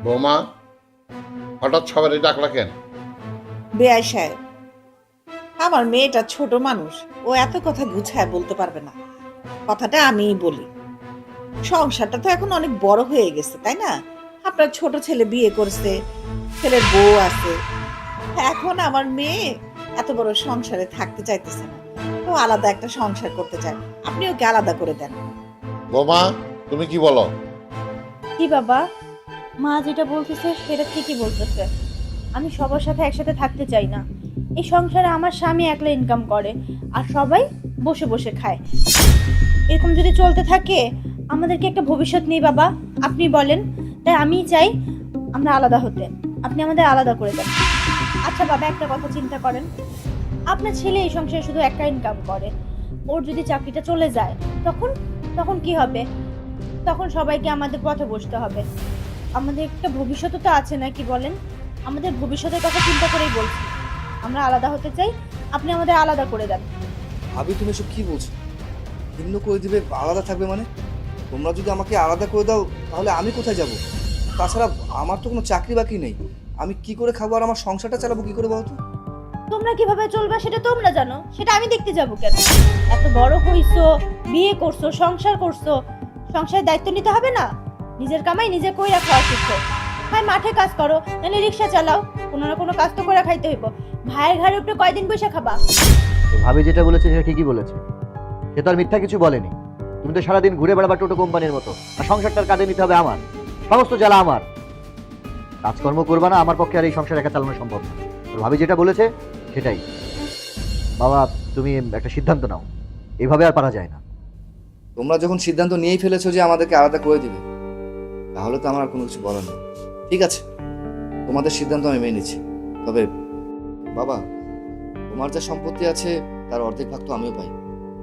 বৌমা, হঠাৎ সবারই ডাকলা কেন? বেয়াই সাহেব, আমার মেয়েটা ছোট মানুষ, ও এত কথা গুছায় বলতে পারবে না। কথাটা আমিই বলি। সংসারটা তো এখন অনেক বড় হয়ে গেছে, তাই না? আপনার ছোট ছেলে বিয়ে করছে, ছেলের বউ আছে। এখন আমার মেয়ে এত বড় সংসারে থাকতে চাইতেছে না, তো আলাদা একটা সংসার করতে চায়। আপনি ওকে আলাদা করে দেন। বৌমা, তুমি কি বলো? কি বাবা, মা যেটা বলতেছে সেটা ঠিকই বলতেছে। আমি সবার সাথে একসাথে থাকতে চাই না। এই সংসারে আমার স্বামী একলা ইনকাম করে আর সবাই বসে বসে খায়। এরকম যদি চলতে থাকে আমাদেরকে একটা ভবিষ্যৎ নেই বাবা, আপনি বলেন। তাই আমি চাই আমরা আলাদা হতে, আপনি আমাদের আলাদা করে দেন। আচ্ছা বাবা, একটা কথা চিন্তা করেন, আপনার ছেলে এই সংসারে শুধু একটা ইনকাম করে, ওর যদি চাকরিটা চলে যায় তখন তখন কি হবে? তখন সবাইকে আমাদের পথে বসতে হবে। আমাদের একটা ভবিষ্যৎ তো আছে, না কি বলেন? আমাদের ভবিষ্যতের কথা চিন্তা করেই বলছি, আমরা আলাদা হতে চাই, আপনি আমাদের আলাদা করে দেন। ভাবি, তুমি এসব কি বলছো? ভিন্ন করে দিবে, আলাদা থাকবে মানে? তোমরা যদি আমাকে আলাদা করে দাও তাহলে আমি কোথায় যাব? তাছাড়া আমার তো কোনো চাকরি বাকরি নেই, আমি কি করে খাবো আর আমার সংসারটা চালাবো কি করে বলতো? তোমরা কিভাবে চলবে সেটা তোমরা জানো, সেটা আমি দেখতে যাব কেন? এত বড় হইছো, বিয়ে করছো, সংসার করছো, সংসারের দায়িত্ব নিতে হবে না? নিজের কামাই নিজে কইরা খাওয়া শিখো। হয় মাঠে কাজ করো, নাহলে রিক্সা চালাও, কোনো না কোনো কাজ তো করে খাইতে হইব। ভাইয়ের ঘরে উপরে কয়দিন বসে খাবা? তো ভাবি যেটা বলেছে সেটা ঠিকই বলেছে, সে তো আর মিথ্যা কিছু বলেনি। তুমি তো সারাদিন ঘুরে বেড়াবা টোটো কোম্পানির মতো, আর সংসারটার কাজে নিতে হবে আমার, সমস্ত জ্বালা আমার। কাজকর্ম করবা না, আমার পক্ষে আর এই সংসার একা চালানো সম্ভব না। তো ভাবি যেটা বলেছে সেটাই। বাবা, তুমি একটা সিদ্ধান্ত নাও, এইভাবে আর পারা যায় না। তোমরা যখন সিদ্ধান্ত নিয়েই ফেলেছো যে আমাদেরকে আলাদা করে দিবে, তাহলে তো আমার আর কোনো কিছু বলার নেই। ঠিক আছে, তোমাদের সিদ্ধান্ত আমি মেনে নিচ্ছি। তবে বাবা, তোমার যা সম্পত্তি আছে তার অর্ধেক ভাগ তো আমিও পাই।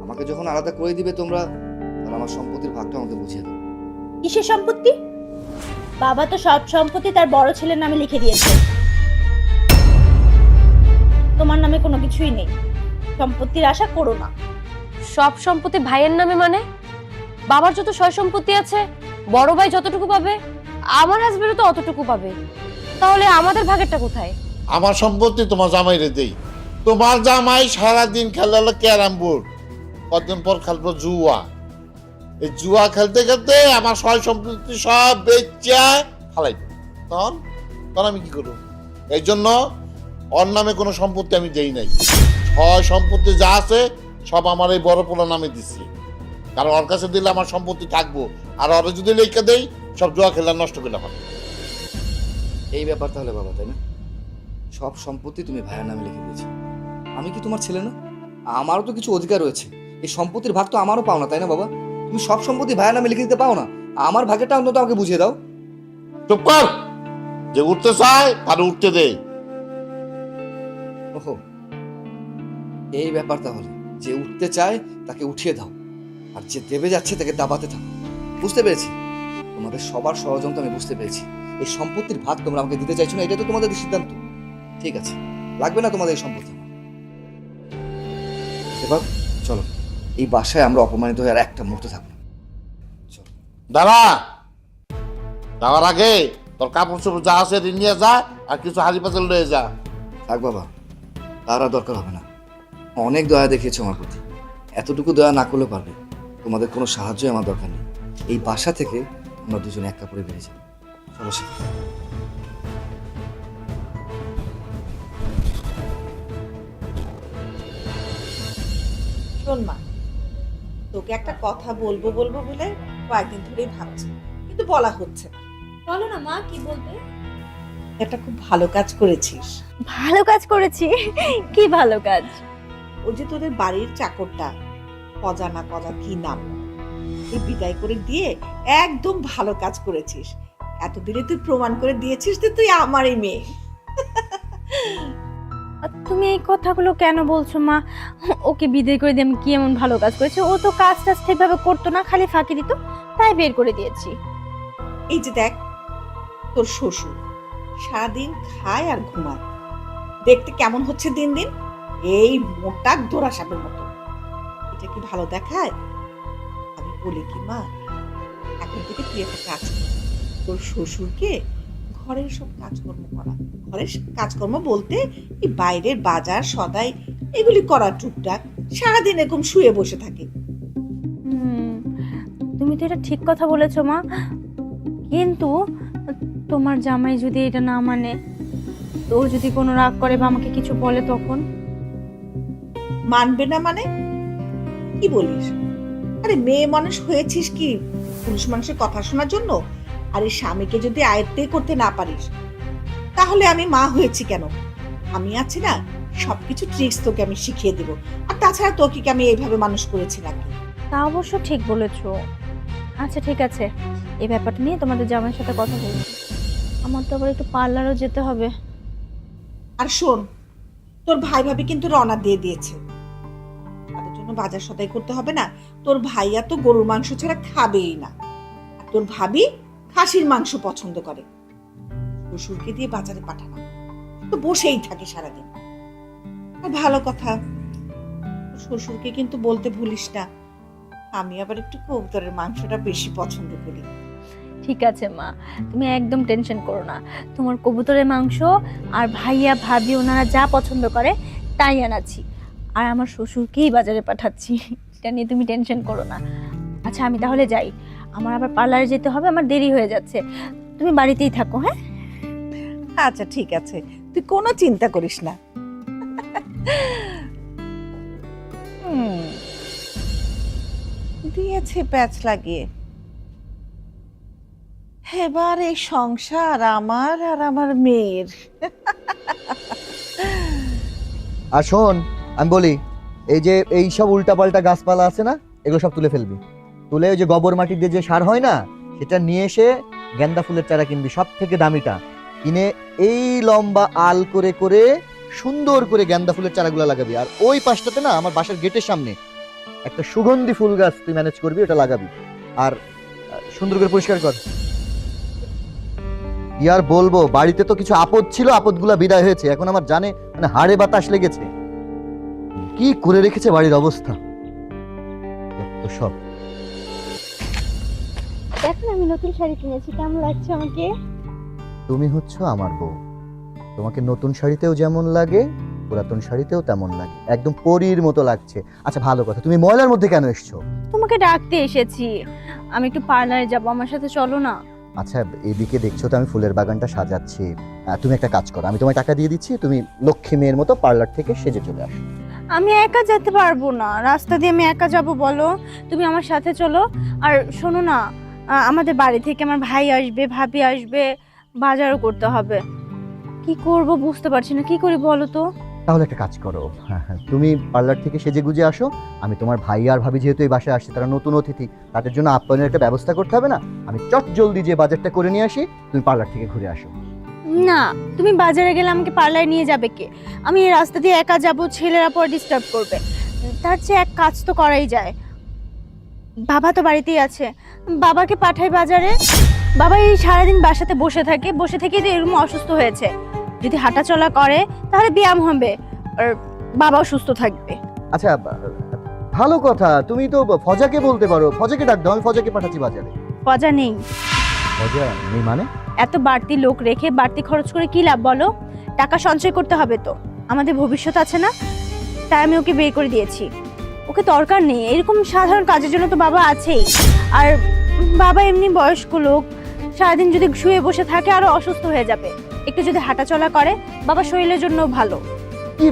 আমাকে যখন আলাদা করে দিবে তোমরা, তাহলে আমার সম্পত্তির ভাগটা আমাকে বুঝিয়ে দাও। কিসের সম্পত্তি? বাবা তো সব সম্পত্তি তার বড় ছেলের নামে লিখে দিয়েছে, তোমার নামে কোনো কিছুই নেই। সম্পত্তির আশা করো না। সব সম্পত্তি ভাইয়ের নামে মানে? বাবার যত সয় সম্পত্তি আছে, বড় ভাই যতটুকু পাবে, আমার হাজবেন্ডও তো অতটুকু পাবে। তাহলে আমাদের ভাগেরটা কোথায়? আমার সম্পত্তি তোমার জামাইরে দেই। তোমার জামাই সারাদিন খেলে হলো ক্যারাম বোর্ড, কতদিন পর খেলবো জুয়া। এই জুয়া খেলতে খেলতে আমার সয় সম্পত্তি সব বেচা ফালাই দেব। তখন তখন আমি কি করবো? এই জন্য ওর নামে কোনো সম্পত্তি আমি দেই নাই। সয় সম্পত্তি যা আছে সব আমার এই বড় পোলা নামে দিচ্ছি, কারণ ওর কাছে দিলে আমার সম্পত্তি থাকবো, আর ওরা যদি লেখা দেই সব জুয়া খেলা নষ্ট করে হবে। এই ব্যাপার তাহলে বাবা, তাই না? সব সম্পত্তি তুমি ভাইয়ের নামে লিখে দিয়েছো। আমি কি তোমার ছেলে না? আমারও তো কিছু অধিকার রয়েছে। এই সম্পত্তির ভাগ তো আমারও পাও না, তাই না বাবা? তুমি সব সম্পত্তি ভাইয়ের নামে লিখে দিতে পাও না? আমার ভাগেরটা অন্তত আমাকে বুঝিয়ে দাও। চুপ কর, যে উঠতে চায় তার উঠতে দে। ওহো, এই ব্যাপার তাহলে। যে উঠতে চায় তাকে উঠিয়ে দাও, আর যে দেবে যাচ্ছে তাকে দাবাতে থাকো। বুঝতে পেরেছি, তোমাদের সবার ষড়যন্ত্র আমি বুঝতে পেরেছি। এই সম্পত্তির ভাগ তোমরা আমাকে দিতে চাইছো না, এটা তো তোমাদের সিদ্ধান্ত। ঠিক আছে, লাগবে না তোমাদের এই সম্পত্তি। এবার চলো, এই বাসায় আমরা অপমানিত হয়ে আর একটা মুহূর্ত থাকবো না। চলো। দাঁড়া, যাওয়ার আগে তোর কাপড় চোপড় যা আছে ঋণ নিয়ে যা, আর কিছু হাড়ি পাতিল লয়ে যা। থাক বাবা, তার আর দরকার হবে না। অনেক দয়া দেখিয়েছো আমার প্রতি, এতটুকু দয়া না করলে পারবে। তোমাদের কোনো সাহায্যই আমার দরকার নেই। এই বাসা থেকে আমরা দুজনে এক কাপড়ে বেরিয়ে যাবো। চলো সে। শোন মা, তোকে একটা কথা বলবো বলবো বলে কয়েকদিন ধরেই ভাবছি, কিন্তু বলা হচ্ছে না। বলো না মা, কি বলবে? একটা খুব ভালো কাজ করেছিস। ভালো কাজ করেছি? কি ভালো কাজ? ওই যে তোদের বাড়ির চাকরটা, কজা না কজা কি নাম, এই বিদায় করে দিয়ে একদম ভালো কাজ করেছিস। এতদিনে তুই প্রমাণ করে দিয়েছিস যে তুই আমারই মেয়ে। তুমি এই কথাগুলো কেন বলছো মা? ওকে বিদায় করে দিয়ে আমি কি এমন ভালো কাজ করেছি? ও তো কাজ টাজ ঠিকভাবে করতো না, খালি ফাঁকি দিত, তাই বের করে দিয়েছি। এই যে দেখ, তোর শ্বশুর সারাদিন খায় আর ঘুমায়, দেখতে কেমন হচ্ছে দিন দিন, এই মোটা ধরা সাপের মতো। এটা কি ভালো দেখায়? আমি বলি কি মা, এখন থেকে তুই একটা কাজ কর, তোর শ্বশুরকে ঘরের সব কাজকর্ম করা। ঘরের কাজকর্ম বলতে এই বাইরের বাজার সদাই এগুলি করা টুকটাক। সারাদিন এরকম শুয়ে বসে থাকে। তুমি তো এটা ঠিক কথা বলেছো মা, কিন্তু তোমার জামাই যদি এটা না মানে, তো ও যদি কোনো রাগ করে বা আমাকে কিছু বলে তখন? মানবে না মানে? কি বলিস? আরে মেয়ে মানুষ হয়েছিস কি পুরুষ মানুষের কথা শোনার জন্য? আরে স্বামীকে যদি আয়ত্তে করতে না পারিস, তাহলে আমি মা হয়েছি কেন? আমি আছি না, সবকিছু ট্রিক্স তোকে আমি শিখিয়ে দেবো। আর তাছাড়া তোকে কি আমি এইভাবে মানুষ করেছি নাকি? তা অবশ্য ঠিক বলেছো। আচ্ছা ঠিক আছে, এই ব্যাপারটা নিয়ে তোমাদের জামাইয়ের সাথে কথা বলছি। আমার তো আবার একটু পার্লারও যেতে হবে। আর শোন, তোর ভাই ভাবি কিন্তু রওনা দিয়ে দিয়েছে। তাদের জন্য বাজার সদাই করতে হবে না। তোর ভাইয়া তো গরুর মাংস ছাড়া খাবেই না, আর তোর ভাবি খাসির মাংস পছন্দ করে। শ্বশুরকে দিয়ে বাজারে পাঠানো, তো বসেই থাকে সারাদিন। আর ভালো কথা, শ্বশুরকে কিন্তু বলতে ভুলিস না, আমি আবার একটু কবুতরের মাংসটা বেশি পছন্দ করি। ঠিক আছে মা, তুমি একদম টেনশন করো না। তোমার কবুতরের মাংস আর ভাইয়া ভাবি ওনারা যা পছন্দ করে তাই আনাচ্ছি, আর আমার শ্বশুরকেই বাজারে পাঠাচ্ছি। এটা নিয়ে তুমি টেনশন করো না। আচ্ছা আমি তাহলে যাই, আমার আবার পার্লারে যেতে হবে, আমার দেরি হয়ে যাচ্ছে। তুমি বাড়িতেই থাকো। হ্যাঁ আচ্ছা ঠিক আছে, তুই কোনো চিন্তা করিস না। দিয়েছে প্যাচ লাগিয়ে। এবার এই সংসার আমার আর আমার মেয়ের। আর শোন, আমি বলি, এই যে এই সব উল্টাপাল্টা গাছপালা আছে না, এগুলো সব তুলে ফেলবি। তুলে ওই যে গোবর মাটি দিয়ে যে সার হয় না, সেটা নিয়ে এসে গেন্দা ফুলের চারা কিনবি, সব থেকে দামিটা কিনে এই লম্বা আল করে করে সুন্দর করে গেন্দা ফুলের চারাগুলো লাগাবি। আর ওই পাশটাতে না, আমার বাসার গেটের সামনে একটা সুগন্ধি ফুল গাছ তুই ম্যানেজ করবি, ওটা লাগাবি। আর সুন্দর করে পরিষ্কার কর। কি আর বলবো, বাড়িতে তো কিছু আপদ ছিল, আপদগুলা বিদায় হয়েছে। এখন আমার জানে মানে হাড়ে বাতাস লেগেছে। কি করে রেখেছে বাড়ির অবস্থা তো সব। দেখো আমি নতুন শাড়ি কিনেছি, কেমন লাগছে আমাকে? তুমি হচ্ছ আমার বউ, তোমাকে নতুন শাড়িতেও যেমন লাগে, পুরাতন শাড়িতেও তেমন লাগে, একদম পরীর মতো লাগছে। আচ্ছা ভালো কথা, তুমি ময়লার মধ্যে কেন এসছো? তোমাকে ডাকতে এসেছি, আমি একটু পার্লারে যাব, আমার সাথে চলো না? আচ্ছা এদিকে দেখছো তো আমি ফুলের বাগানটা সাজাচ্ছি, তুমি একটা কাজ করো, আমি তোমায় টাকা দিয়ে দিচ্ছি, তুমি লক্ষ্মী মেয়ের মতো পার্লার থেকে সেজে চলে আসো। আমি একা যেতে পারবো না, রাস্তা দিয়ে আমি একা যাব বলো? তুমি আমার সাথে চলো। আর শোনো না, আমাদের বাড়ি থেকে আমার ভাই আসবে, ভাবি আসবে, বাজারও করতে হবে। কি করব বুঝতে পারছি না, কি করি বলো তো? তাহলে একটা কাজ করো, তুমি পার্লার থেকে সেজে গুজে আসো, আমি তোমার ভাই আর ভাবি যেহেতু এই বাসায় আসছে, তারা নতুন অতিথি, তাদের জন্য আপ্যায়নের একটা ব্যবস্থা করতে হবে না? আমি চট জলদি যে বাজারটা করে নিয়ে আসি, তুমি পার্লার থেকে ঘুরে আসো। না, তুমি বাজারে গেলে আমাকে পার্লারে নিয়ে যাবে কে? আমি এই রাস্তা দিয়ে একা যাব, ছেলেরা পর ডিস্টার্ব করবে। তার চেয়ে এক কাজ তো করাই যায়। বাবা তো বাড়িতেই আছে, বাবাকে পাঠাই বাজারে। বাবা এই সারাদিন বাসাতে বসে থাকে, বসে থেকে তো এরকম অসুস্থ হয়েছে। যদি হাঁটাচলা করে তাহলে ব্যায়াম হবে, আর বাবাও সুস্থ থাকবে। আচ্ছা ভালো কথা, তুমি তো ফজাকে বলতে পারো, ফজাকে ডাক দাও, আমি ফজাকে পাঠাচ্ছি বাজারে। পজা নেই। ফজা নেই মানে? এত বাড়তি লোক রেখে বাড়তি খরচ করে কি লাভ বলো? টাকা সঞ্চয় করতে হবে তো, আমাদের ভবিষ্যৎ আছে না? তাই আমি ওকে বের করে দিয়েছি। ওকে দরকার নেই, এরকম সাধারণ কাজের জন্য তো বাবা আছেই। আর বাবা এমনি বয়স্ক লোক, সারাদিন যদি শুয়ে বসে থাকে আরো অসুস্থ হয়ে যাবে। একটু যদি হাঁটাচলা করে বাবা শরীরের জন্য ভালো। কি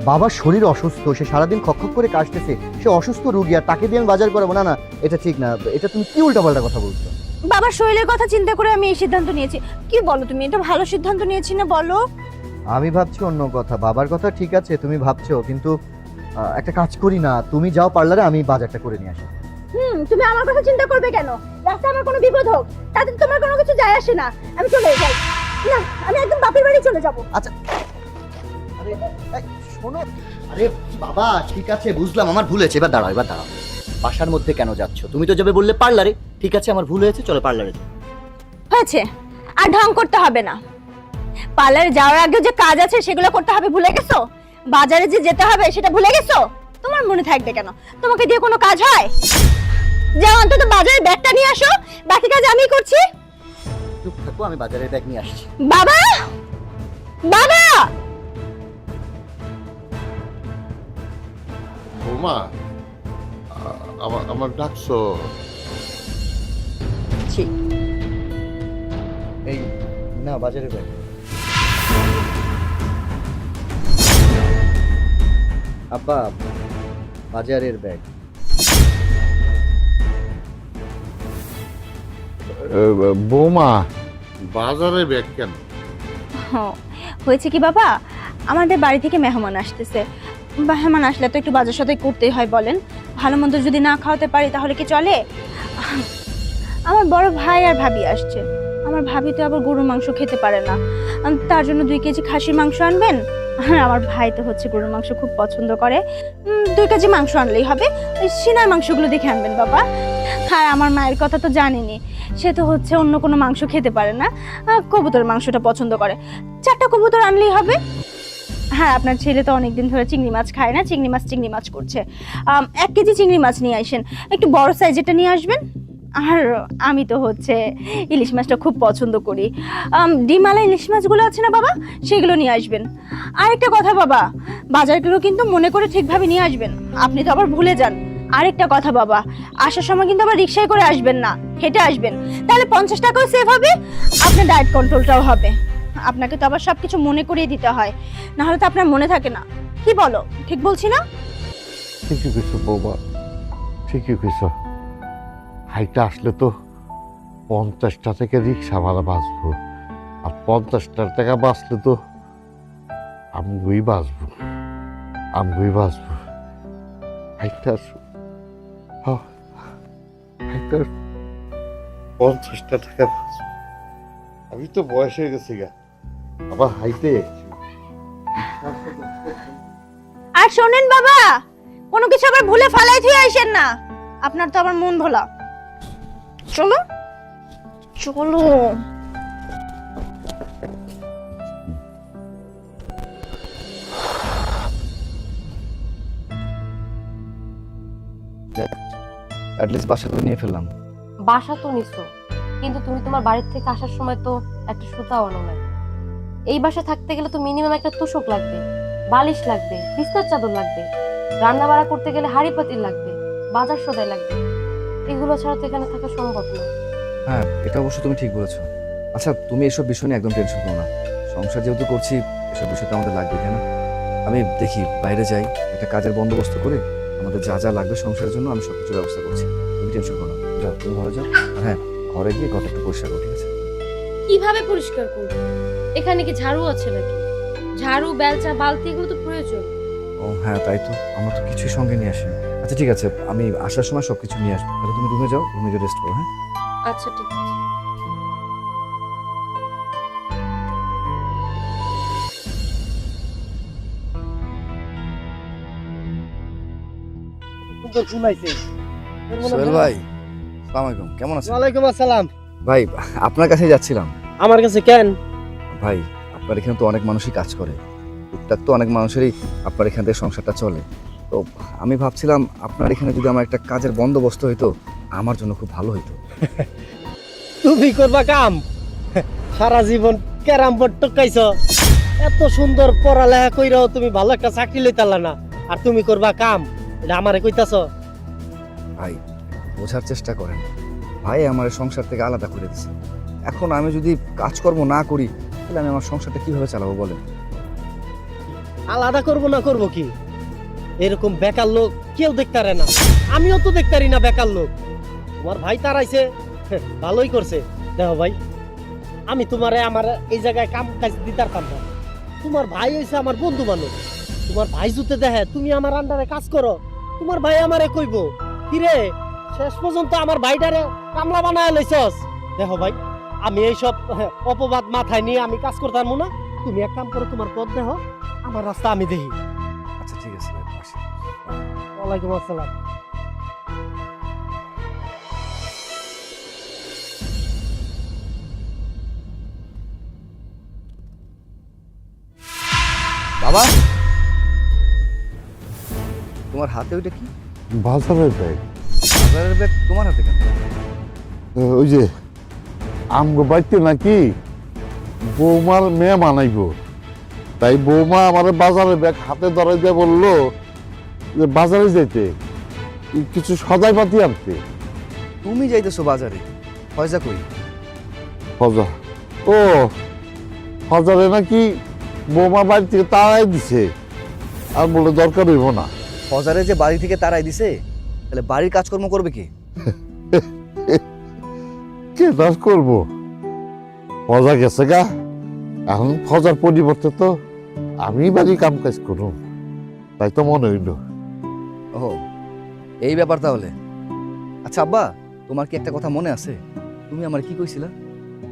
বাবার শরীর অসুস্থ, সে সারাদিন খক করে কাশতেছে, সে অসুস্থ রোগী, আর তাকে দিয়ে আমি বাজার করাবো? না না, এটা ঠিক না, এটা তুমি কি উল্টাপাল্টা কথা বলছো? বাবার শরীরের কথা চিন্তা করে আমি এই সিদ্ধান্ত নিয়েছি। কি বলো তুমি, এটা ভালো সিদ্ধান্ত নিয়েছি না বলো? আমি ভাবছি অন্য কথা, বাবার কথা ঠিক আছে তুমি ভাবছো, কিন্তু একটা কাজ করি না, তুমি যাও পার্লারে, আমি বাজারটা করে নিয়ে আসি। তুমি আমার কথা চিন্তা করবে কেন? রাস্তায় আমার কোনো বিপদ হোক তাতে তোমার কোনো কিছু যায় আসে না, আমি চলে যাই। না, আমি একদম বাপের বাড়ি চলে যাব। আচ্ছা আরে শোনো, আরে বাবা ঠিক আছে বুঝলাম, আমার ভুল হয়েছে, এবার দাঁড়াও, এবার দাঁড়াও। বাসার মধ্যে কেন যাচ্ছ? তুমি তো যাবে বললে পার্লারে, ঠিক আছে আমার ভুল হয়েছে, চলো পার্লারে যাও। হয়েছে, আর ঢং করতে হবে না। পার্লারে যাওয়ার আগে যে কাজ আছে সেগুলো করতে হবে, ভুলে গেছো? বাজারে যে যেতে হবে সেটা ভুলে গেছো? তোমার মনে থাকবে কেন? তোমাকে দিয়ে কোনো কাজ হয়? যাও অন্তত বাজারে ব্যাগটা নিয়ে আসো, বাকি কাজ আমিই করছি। চুপ থাকো, আমি বাজারের ব্যাগ নিয়ে আসছি। বাবা, বাবা, বৌমা আমার ডাকছো? এই না বাজারের ব্যাগ। আব্বা, বাজারের ব্যাগ। বৌমা বাজারে ব্যাগ কেন? হয়েছে কি বাবা, আমাদের বাড়ি থেকে মেহমান আসতেছে। মেহমান আসলে তো একটু বাজার সদাই করতেই হয় বলেন। ভালো মন্দ যদি না খাওয়াতে পারি তাহলে কি চলে? আমার বড় ভাই আর ভাবি আসছে। আমার ভাবি তো আবার গরুর মাংস খেতে পারে না, তার জন্য 2 কেজি খাসির মাংস আনবেন। আর আমার ভাই তো হচ্ছে গরুর মাংস খুব পছন্দ করে, 2 কেজি মাংস আনলেই হবে। ওই সিনার মাংসগুলো দেখে আনবেন বাবা। আর আমার মায়ের কথা তো জানেনি, সে তো হচ্ছে অন্য কোনো মাংস খেতে পারে না, কবুতর মাংসটা পছন্দ করে। 4টা কবুতর আনলেই হবে। হ্যাঁ, আপনার ছেলে তো অনেকদিন ধরে চিংড়ি মাছ খায় না, চিংড়ি মাছ করছে। 1 কেজি চিংড়ি মাছ নিয়ে আসেন, একটু বড় সাইজেরটা নিয়ে আসবেন। আর আমি তো হচ্ছে ইলিশ মাছটা খুব পছন্দ করি, ডিমালা ইলিশ মাছগুলো আছে না বাবা, সেগুলো নিয়ে আসবেন। আরেকটা কথা বাবা, বাজারগুলো কিন্তু মনে করে ঠিকভাবে নিয়ে আসবেন, আপনি তো আবার ভুলে যান। আরেকটা কথা বাবা, আসার সময় কিন্তু আবার রিকশায় করে আসবেন না, হেঁটে আসবেন, তাহলে 50 টাকাও সেভ হবে, আপনার ডায়েট কন্ট্রোলটাও হবে। আপনাকে তো আবার সবকিছু মনে করিয়ে দিতে হয়, না হলে তো আপনার মনে থাকে না। কি বলো, ঠিক বলছি না? ঠিকই কইছো বৌমা, ঠিকই কইছো। হাইটা আসলে তো 50টা থেকে রিক্সা ভাড়া বাঁচবো, আর 50টার টাকা বাঁচলে তো আমগুই বাঁচবো, আমগুই বাঁচবো। হাইটা হাইটা 50টা টাকা বাঁচবো। আমি তো বয়স হয়ে গেছি গা, আবার হাইতে আর শোনেন বাবা, কোনো কিছু আবার ভুলে ফালাই দিয়ে আসেন না, আপনার তো আবার মন ভোলা। চলো চলো। অ্যাটলিস্ট বাসা তো নিয়ে ফেললাম। বাসা তো নিছো, কিন্তু তুমি তোমার বাড়ির থেকে আসার সময় তো একটা সুতাও আনো নাই। এই বাসা থাকতে গেলে তো মিনিমাম একটা তোষক লাগবে, বালিশ লাগবে, বিছনার চাদর লাগবে, রান্না বাড়া করতে গেলে হাঁড়ি পাতিল লাগবে, বাজার সদাই লাগবে। এগুলো ছাড়া তো এখানে থাকা সম্ভব না। হ্যাঁ, এটা অবশ্য তুমি ঠিক বলেছো। আচ্ছা, তুমি এসব বিষয় নিয়ে একদম টেনশন করো না। সংসার যেহেতু করছি, এসব বিষয় তো আমাদের লাগবে, তাই না? আমি দেখি বাইরে যাই, একটা কাজের বন্দোবস্ত করে আমাদের যা যা লাগবে সংসারের জন্য আমি সবকিছু ব্যবস্থা করছি। তুমি টেনশন করো না, যাও তুমি ঘরে যাও। আর হ্যাঁ, ঘরে গিয়ে ঘরটা একটু পরিষ্কার করো, ঠিক আছে? কিভাবে পরিষ্কার করবো? এখানে কি ঝাড়ু আছে নাকি? ঝাড়ু, বেলচা, বালতি এগুলো তো প্রয়োজন। ও হ্যাঁ, তাই তো, আমার তো কিছুই সঙ্গে নিয়ে আসেনি। আচ্ছা ঠিক আছে, আমি আসার সময় সবকিছু নিয়ে আসবো। তাহলে তুমি রুমে যাও, রুমে গিয়ে রেস্ট করো। হ্যাঁ, আচ্ছা ঠিক আছে। সোহেল ভাই, আসসালামু আলাইকুম, কেমন আছেন? ওয়ালাইকুম আসসালাম। ভাই, আপনার কাছে যাচ্ছিলাম। আমার কাছে কেন? ভাই, আপনার এখানে তো অনেক মানুষই কাজ করে, টুকটাক তো অনেক মানুষেরই আপনার এখান থেকে সংসারটা চলে। তো আমি ভাবছিলাম আপনার এখানে যদি আমার একটা কাজের বন্দোবস্ত হইতো, আমার জন্য খুব ভালো হইতো। তুমি করবা কাম? সারা জীবন ক্যারাম বোর্ড টকাইছ, এত সুন্দর পড়ালেখা কইরাও তুমি ভালো একটা চাকরি লইতালা না, আর তুমি করবা কাম? এটা আমারে কইতাছ? ভাই, বোঝার চেষ্টা করেন। ভাই আমার এই সংসার থেকে আলাদা করে দিচ্ছে। এখন আমি যদি কাজকর্ম না করি, তাহলে আমি আমার সংসারটা কিভাবে চালাবো বলেন? আলাদা করব না করব কি? এরকম বেকার লোক কেউ দেখতারে না, আমিও তো দেখতারি না বেকার লোক। তোমার ভাই তারাইছে, ভালোই করছে। দেখো ভাই, আমি তোমারে আমার এই জায়গায় কাম কাজ দিতার পারব না। তোমার ভাই হইছে আমার বন্ধু মানুষ। তোমার ভাই জুতে দেখে তুমি আমার আন্ডারে কাজ করো, তোমার ভাই আমারে কইব কিরে শেষ পর্যন্ত আমার ভাইটারে কামলা বানায় লইছস। দেখো ভাই, আমি এইসব অপবাদ মাথায় নিয়ে আমি কাজ করতাম না। তুমি এক কাম করো, তোমার পথ দেখো, আমার রাস্তা আমি দেখি। আচ্ছা ঠিক আছে ভাই, আসি। ওয়ালাইকুম আসসালাম। বাবা, তোমার হাতে ওইটা কি? বাজারের ব্যাগ। বাজারের ব্যাগ তোমার হাতে কেন? ওই যে আমগো বাড়িতে নাকি বৌমার মেয়ে বানাইব, তাই বৌমা আমার বাজারে ব্যাগ হাতে ধরাই দিয়ে বললো যে বাজারে যেতে কিছু সদাই পাতি আনতে। তুমি যাইতেছো বাজারে, ফয়জা কই? ফজা, ও ফজারে নাকি বৌমা বাড়ি থেকে তাড়াই দিছে, আর বলে দরকার হইব না। ফজারে যে বাড়ি থেকে তাড়াই দিছে, তাহলে বাড়ির কাজকর্ম করবে কি? কে কাজ করবো? ফজা গেছে গা, এখন ফজার পরিবর্তে তো আমি বাড়ি কাম কাজ করুন, তাই তো মনে হইল। ও এই ব্যাপার তাহলে। আচ্ছা আব্বা, তোমার কি একটা কথা মনে আছে? তুমি আমার কি কইছিলা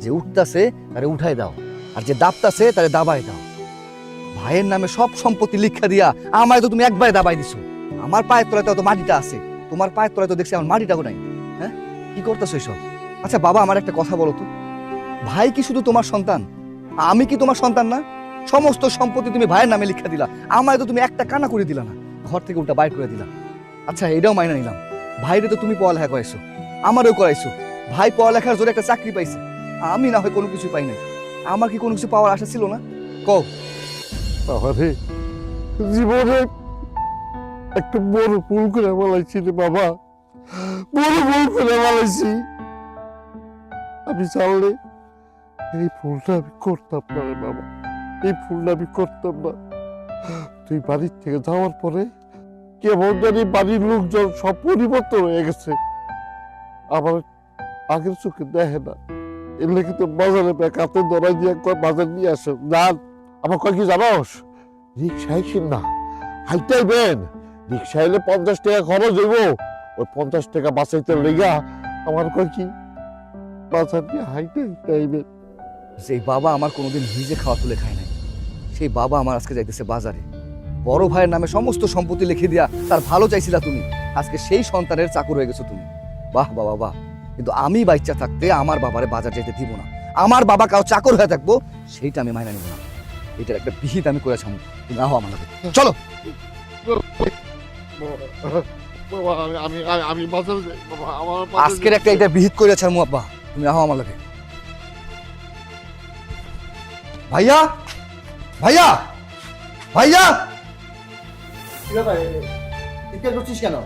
যে উঠতাছে তারে উঠাই দাও, আর যে দাবতাছে তারে দাবাই দাও। ভাইয়ের নামে সব সম্পত্তি লিখা দিয়া আমায় তো তুমি একবারে দাবাই দিছো। আমার পায়ের তলায় তো মাটিটা আছে, তোমার পায়ের তলায় তো দেখছি আমার মাটিটাও নাই। হ্যাঁ, কি করতেছো এসব? আচ্ছা বাবা, আমার একটা কথা বলো তো, ভাই কি শুধু তোমার সন্তান? আমি কি তোমার সন্তান না? সমস্ত সম্পত্তি তুমি ভাইয়ের নামে লিখা দিলা, আমায় তো তুমি একটা কানা করে দিলা না, ঘর থেকে উল্টা বাইর করে দিলা। আচ্ছা এটাও মাইনা নিলাম, ভাইরে তো তুমি পড়ালেখা করাইছো, আমারও করাইছো। ভাই পড়ালেখার জোরে একটা চাকরি পাইছে, আমি না হয় কোনো কিছু পাই নাই। আমার কি কোনো কিছু পাওয়ার আশা ছিল না? কও। তাহলে জীবনে একটা বড় ভুল করে বলাইছি রে বাবা, বড় ভুল করে বলাইছি। আমি চাইলে এই ভুলটা আমি করতাম না রে বাবা, এই ভুলটা আমি করতাম না। তুই বাড়ির থেকে যাওয়ার পরে কেমন জানি বাড়ির লোকজন সব পরিবর্তন হয়ে গেছে, আমার আগের চোখে দেখে না। এর লেগে তো বাজারে কাতে ধরাই দিয়ে কয় বাজার নিয়ে আসো যান। আমার কয় কি জানোস, রিক্সায় কিন না, হাইটাইবেন। রিক্সা এলে 50 টাকা খরচ হইব, ওই 50 টাকা বাঁচাইতে লেগা আমার কয় কি বাজার দিয়ে হাইটাইবেন। সেই বাবা আমার কোনোদিন নিজে খাওয়া তুলে খায় নাই, সেই বাবা আমার আজকে যাইতেছে বাজারে। বড় ভাইয়ের নামে সমস্ত সম্পত্তি লিখে দিয়া তার ভালো চাইছিলা তুমি, আজকে সেই সন্তানের চাকর হয়ে গেছো তুমি। বাহ বাবা বাহ। কিন্তু আমি বাচ্চা থাকতে আমার বাবারে বাজার যেতে দিব না, আমার বাবা কাউ চাকর হয়ে থাকবো সেইটা আমি মাইনা নিব না। এটার একটা বিহিত আমি করেছি, তুমি আহো আমার লাগে, চলো। বাবা আমি বাজারে যাই বাবা, আমার আজকের একটা এটা বিহিত করেছে আব্বা, তুমি আহো আমার লাগে। ভাইয়া ভাইয়া ভাইয়া, কেন?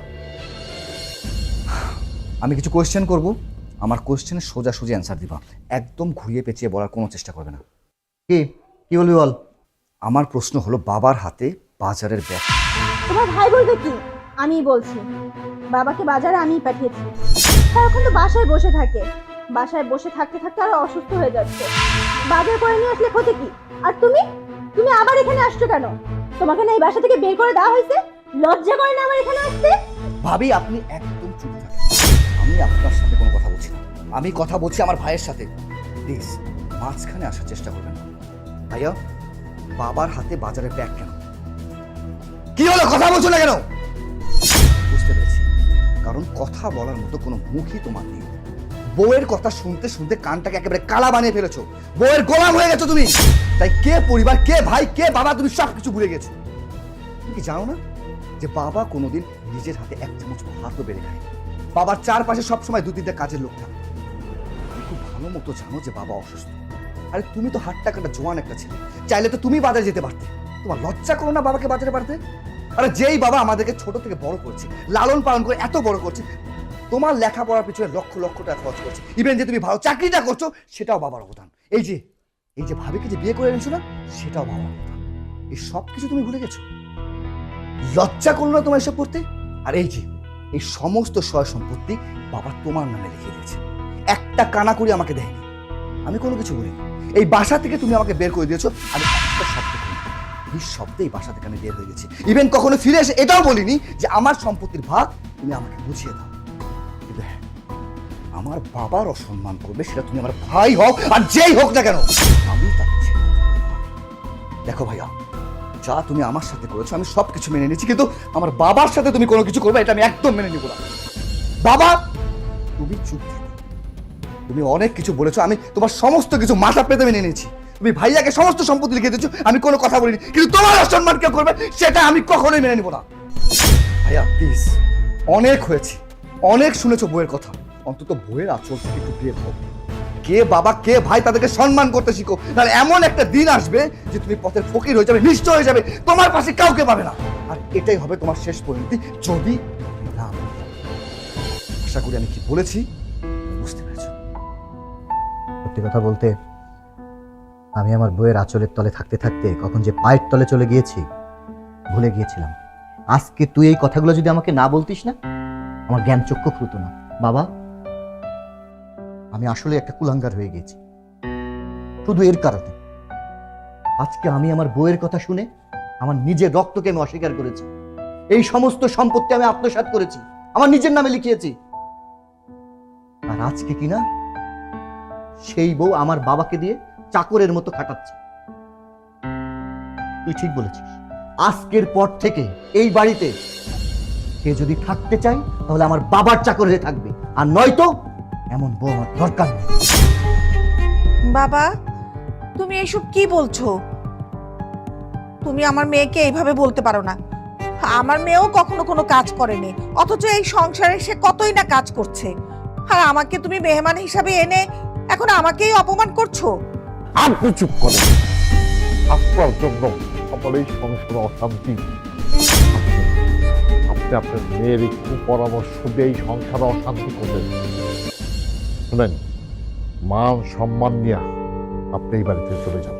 আমি কিছু কোয়েশ্চেন করব, আমার কোয়েশ্চেনের সোজাসুজি অ্যান্সার দিবা, একদম ঘুরিয়ে পেঁচিয়ে বলার কোনো চেষ্টা করবে না। কি কি বলবি বল। আমার প্রশ্ন হলো, বাবার হাতে বাজারের ব্যাগ। তোমার ভাই বলবে কি? আমিই বলছি, বাবাকে বাজারে আমিই পাঠিয়েছি। সারাক্ষণ তো বাসায় বসে থাকে, বাসায় বসে থাকতে থাকতে আরো অসুস্থ হয়ে যাচ্ছে। বাজার করে নিয়ে আসলে ক্ষতি কি? আর তুমি তুমি আবার এখানে আসছো কেন? তোমাকে না এই বাসা থেকে বের করে দেওয়া হয়েছে? লজ্জা করে না আমার এখানে আসতে? ভাবি আপনি একদম চুপ থাকেন, আমি আপনার সাথে কোনো কথা বলছি না, আমি কথা বলছি আমার ভাইয়ের সাথে। প্লিজ মাঝখানে আসার চেষ্টা করবেন না। ভাইয়া, বাবার হাতে বাজারের ব্যাগ কেন? কি হলো, কথা বলছো না কেন? বুঝতে পেরেছি, কারণ কথা বলার মতো কোনো মুখই তোমার নেই। বউয়ের কথা শুনতে শুনতে কানটাকে একেবারে কালা বানিয়ে ফেলেছো, বউয়ের গোলাম হয়ে গেছো তুমি। তাই কে পরিবার, কে ভাই, কে বাবা, তুমি সব কিছু ভুলে গেছো। তুমি কি জানো না যে বাবা কোনোদিন নিজের হাতে এক চামচ ভাতও বেড়ে খায়? বাবার চারপাশে সবসময় 2-3টা কাজের লোক থাকে। তুমি খুব ভালো মতো জানো যে বাবা অসুস্থ। আরে তুমি তো হাটটা কাটা জোয়ান একটা ছেলে, চাইলে তো তুমি বাজারে যেতে পারতে। তোমার লজ্জা করো না বাবাকে বাজারে পারতে? আরে যেই বাবা আমাদেরকে ছোট থেকে বড় করছে, লালন পালন করে এত বড় করছে, তোমার লেখাপড়ার পিছনে লক্ষ লক্ষ টাকা খরচ করছে, ইভেন যে তুমি ভালো চাকরিটা করছো সেটাও বাবার অবদান। এই যে ভাবিকে যে বিয়ে করে এনেছো না, সেটাও বাবার অবদান। এই সব কিছু তুমি ভুলে গেছো? লজ্জা করলো না তোমার এসব করতে? আর এই সমস্ত সয় সম্পত্তি বাবা তোমার নামে লিখে দিয়েছে, একটা কানা করে আমাকে দেয়নি, আমি কোনো কিছু বলিনি। এই বাসা থেকে তুমি আমাকে বের করে দিয়েছো, আমি একটা শব্দ করিনি, এই শব্দে এই বাসা থেকে আমি বের হয়ে গেছি। ইভেন কখনো ফিরে এসে এটাও বলিনি যে আমার সম্পত্তির ভাগ তুমি আমাকে বুঝিয়ে দাও। কিন্তু হ্যাঁ, আমার বাবার অসম্মান করবে সেটা তুমি আমার ভাই হোক আর যেই হোক না কেন, আমি তাকে ছেড়ে দেব না। দেখো ভাইয়া, যা তুমি আমার সাথে করেছো আমি সবকিছু মেনে নিচ্ছি, কিন্তু আমার বাবার সাথে তুমি কোনো কিছু করবে এটা আমি একদম মেনে নিব না। বাবা তুমি চুপ থাকো, তুমি অনেক কিছু বলেছো, আমি তোমার সমস্ত কিছু মাথা পেতে মেনে নিয়েছি। তুমি ভাইয়াকে সমস্ত সম্পত্তি লিখে দিচ্ছ, আমি কোনো কথা বলিনি, কিন্তু তোমার অসম্মান কেউ করবে সেটা আমি কখনোই মেনে নিব না। ভাইয়া প্লিজ, অনেক হয়েছে, অনেক শুনেছো বইয়ের কথা, অন্তত বইয়ের আচল থেকে একটু বের হোক। কে বাবা কে ভাই তাদেরকে সম্মান করতে শিখো, তাহলে এমন একটা দিন আসবে যে তুমি পথের ফকির হয়ে যাবে, নিশ্চয় হয়ে যাবে, তোমার পাশে কাউকে পাবে না। আর এটাই হবে তোমার শেষ পরিণতি যদি না বলো। আশা করি আমি কি বলেছি বুঝতে পেরেছো। সত্যি কথা বলতে আমি আমার বইয়ের আঁচলের তলে থাকতে থাকতে কখন যে পায়ের তলে চলে গিয়েছি ভুলে গিয়েছিলাম। আজকে তুই এই কথাগুলো যদি আমাকে না বলতিস না, আমার জ্ঞান চক্ষু খুলতো না। বাবা, আমি আসলে একটা কুলাঙ্গার হয়ে গেছি শুধু এর কারণে। আজকে আমি আমার বইয়ের কথা শুনে আমার নিজের রক্তকে আমি অস্বীকার করেছি। এই সমস্ত সম্পত্তি আমি আত্মসাৎ করেছি, আমার নিজের নামে লিখিয়েছি। আর আজকে কিনা সেই বউ আমার বাবাকে দিয়ে চাকরের মতো খাটাচ্ছে। তুই ঠিক বলেছিস, আজকের পর থেকে এই বাড়িতে কে যদি থাকতে চায় তাহলে আমার বাবার চাকর হয়ে থাকবে, আর নয়তো এমন বউ আমার দরকার নেই। বাবা, তুমি এইসব কি বলছো? তুমি আমার মেয়েকে এইভাবে বলতে পারো না। আমার মেয়েও কখনো কোনো কাজ করেনি, অথচ এই সংসারে সে কতই না কাজ করছে। আর আমাকে তুমি মেহমান হিসাবে এনে এখন আমাকেই অপমান করছো। আপনি চুপ করেন। আপনার জন্য আমার এই সংসারে অশান্তি। আপনি আপনার মেয়ের একটু পরামর্শ দিয়ে এই সংসারে অশান্তি করবেন। শুনেন, মান সম্মান নিয়ে আপনি এই বাড়িতে চলে যান,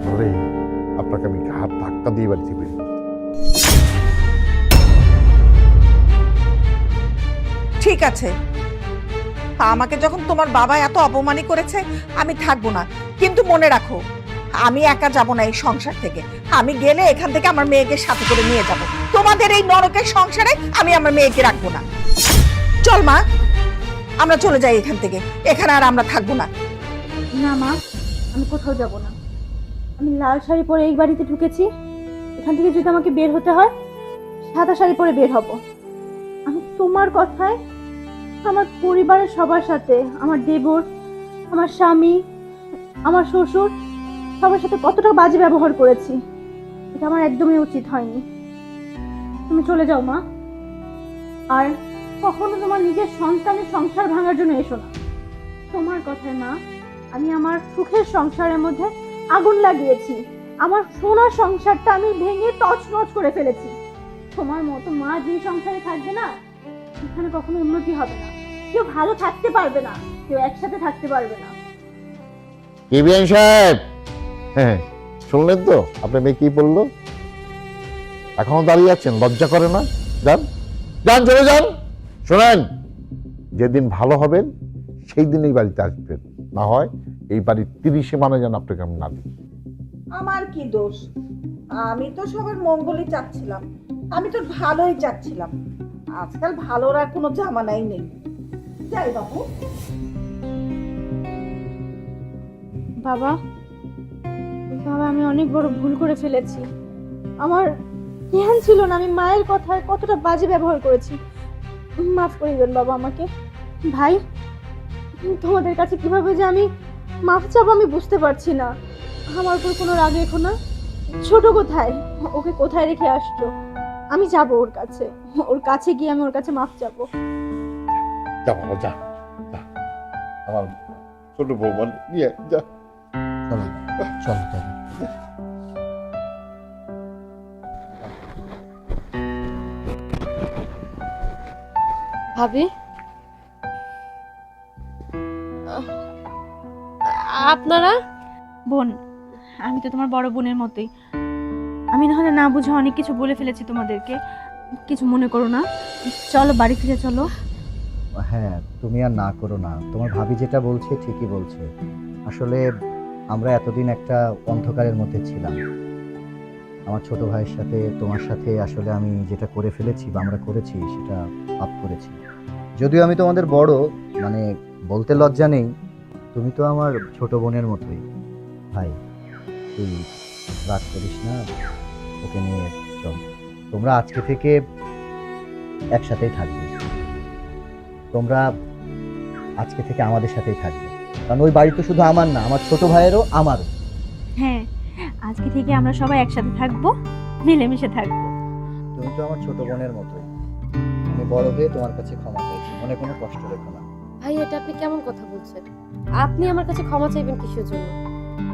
ধরে আপনাকে আমি ঘাট ধাক্কা দিয়ে বাড়িতে বের করব। ঠিক আছে, আমাকে যখন তোমার বাবা এত অপমানই করেছে আমি থাকবো না, কিন্তু মনে রাখো আমি একা যাব না এই সংসার থেকে। আমি গেলে এখান থেকে আমার মেয়েকে সাথে করে নিয়ে যাব। তোমাদের এই নরকের সংসারে আমি আমার মেয়েকে রাখবো না। চল মা, আমরা চলে যাই এখান থেকে, এখানে আর আমরা থাকবো না। না মা, আমি কোথাও যাব না। আমি লাল শাড়ি পরে এই বাড়িতে ঢুকেছি, এখান থেকে যদি আমাকে বের হতে হয় সাদা শাড়ি পরে বের হব। আমি তোমার কথায় আমার পরিবারের সবার সাথে, আমার দেবর, আমার স্বামী, আমার শ্বশুর, সবার সাথে কতটা বাজে ব্যবহার করেছি। এটা আমার একদমই উচিত হয়নি। তুমি চলে যাও মা, আর কখনো তোমার নিজের সন্তানের সংসার ভাঙার জন্য এসো না। তোমার কথায় মা, আমি আমার সুখের সংসারের মধ্যে আগুন লাগিয়েছি। আমার সোনার সংসারটা আমি ভেঙে তছনছ করে ফেলেছি। তোমার মতো মা যে সংসারে থাকবে না, সেখানে কখনো উন্নতি হবে না, কেউ ভালো থাকতে পারবে না, কেউ একসাথে থাকতে পারবে না। কি বিআইন সাহেব, হ্যাঁ শুনলেন তো আপনার মেয়ে কি বললো? এখনো দাঁড়িয়ে আছেন, লজ্জা করে না? যান যান, চলে যান। শোনেন, যেদিন ভালো হবেন সেই দিন এই বাড়িতে আসবেন, না হয় এই বাড়ির 30 মানে যেন আপনাকে আমি না দিই। আমার কি দোষ? আমি তো সবার মঙ্গলই চাচ্ছিলাম, আমি তো ভালোই চাচ্ছিলাম। আজকাল ভালোর আর কোনো জামানাই নেই। যাই বাবু। বাবা, বাবা, আমি অনেক বড় ভুল করে ফেলেছি। আমার জ্ঞান ছিল না, আমি মায়ের কথায় কতটা বাজে ব্যবহার করেছি। মাফ করে দেন বাবা আমাকে। ভাই, তোমাদের কাছে কিভাবে যে আমি মাফ চাবো আমি বুঝতে পারছি না। আমার উপর কোনো রাগ রেখো না। ছোট কোথায়? ওকে কোথায় রেখে আসছো? আমি যাব ওর কাছে গিয়ে আমি ওর কাছে মাফ চাবো। যা বাবা, যা যা, আমার ছোট বৌমা নিয়ে যা। চলো চলো চলো। ভাবি, আপনারা? বোন, আমি তো তোমার বড় বোনের মতোই। আমি না হলে না বুঝে অনেক কিছু বলে ফেলেছি তোমাদেরকে, কিছু মনে করো না। চলো বাড়ি ফিরে চলো। হ্যাঁ, তুমি আর না করো না, তোমার ভাবি যেটা বলছে ঠিকই বলছে। আসলে আমরা এতদিন একটা অন্ধকারের মধ্যে ছিলাম। আমার ছোট ভাইয়ের সাথে তোমার সাথে আসলে আমি যেটা করে ফেলেছি বা আমরা করেছি সেটা পাপ করেছি। যদিও আমি তোমাদের বড়, মানে বলতে লজ্জা নেই, তুমি তো আমার ছোট বোনের মতোই। ভাই, তুই রাগ করিস না, ওকে নিয়ে চল। তোমরা আজকে থেকে একসাথেই থাকবে, তোমরা আজকে থেকে আমাদের সাথেই থাকবে, কারণ ওই বাড়ি তো শুধু আমার না, আমার ছোট ভাইয়েরও আমারও। হ্যাঁ, আজকে থেকে আমরা সবাই একসাথে থাকবো, মিলেমিশে থাকবো। তুমি তো আমার ছোট বোনের মতোই। আমি বড় হয়ে তোমার কাছে ক্ষমা চাইছি, মনে কোনো কষ্ট রেখো না। ভাই এটা আপনি কেমন কথা বলছেন? আপনি আমার কাছে ক্ষমা চাইবেন কিসের জন্য?